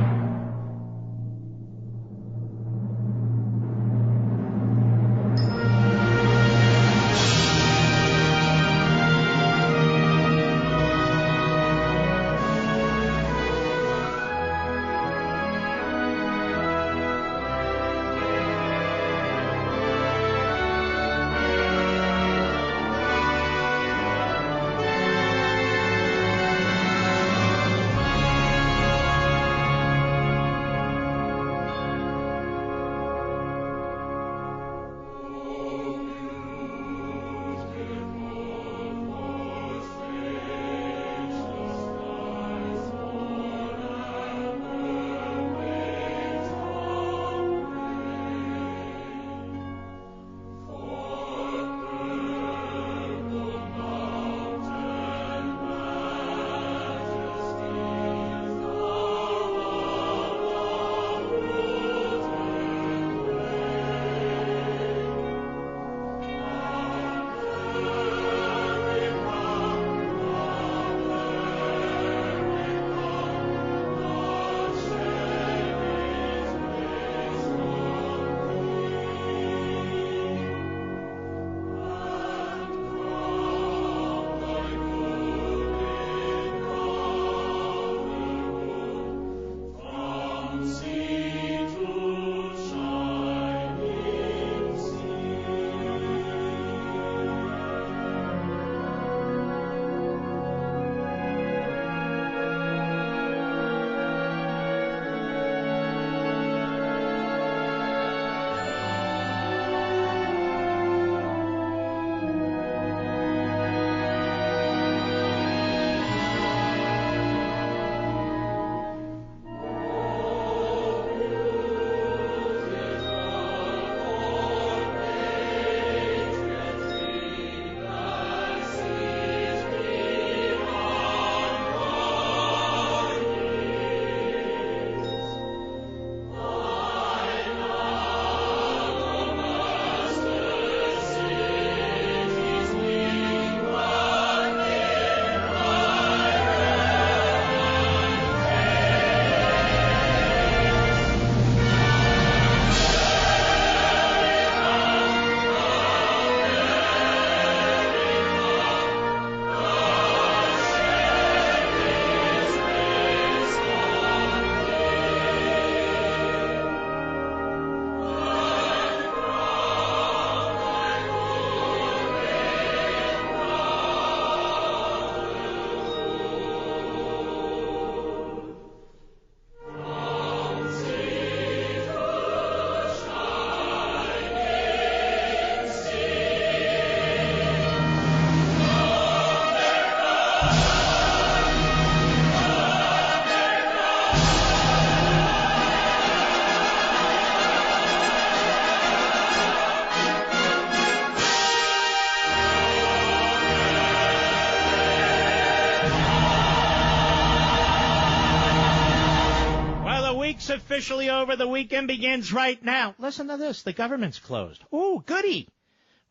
week's officially over. The weekend begins right now. Listen to this. The government's closed. Ooh, goody.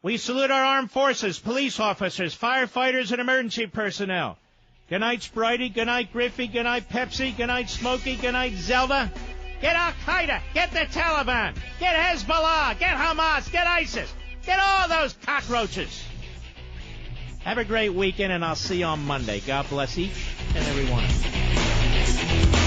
We salute our armed forces, police officers, firefighters, and emergency personnel. Good night, Spritey. Good night, Griffey. Good night, Pepsi. Good night, Smokey. Good night, Zelda. Get Al-Qaeda. Get the Taliban. Get Hezbollah. Get Hamas. Get ISIS. Get all those cockroaches. Have a great weekend, and I'll see you on Monday. God bless each and every one of you.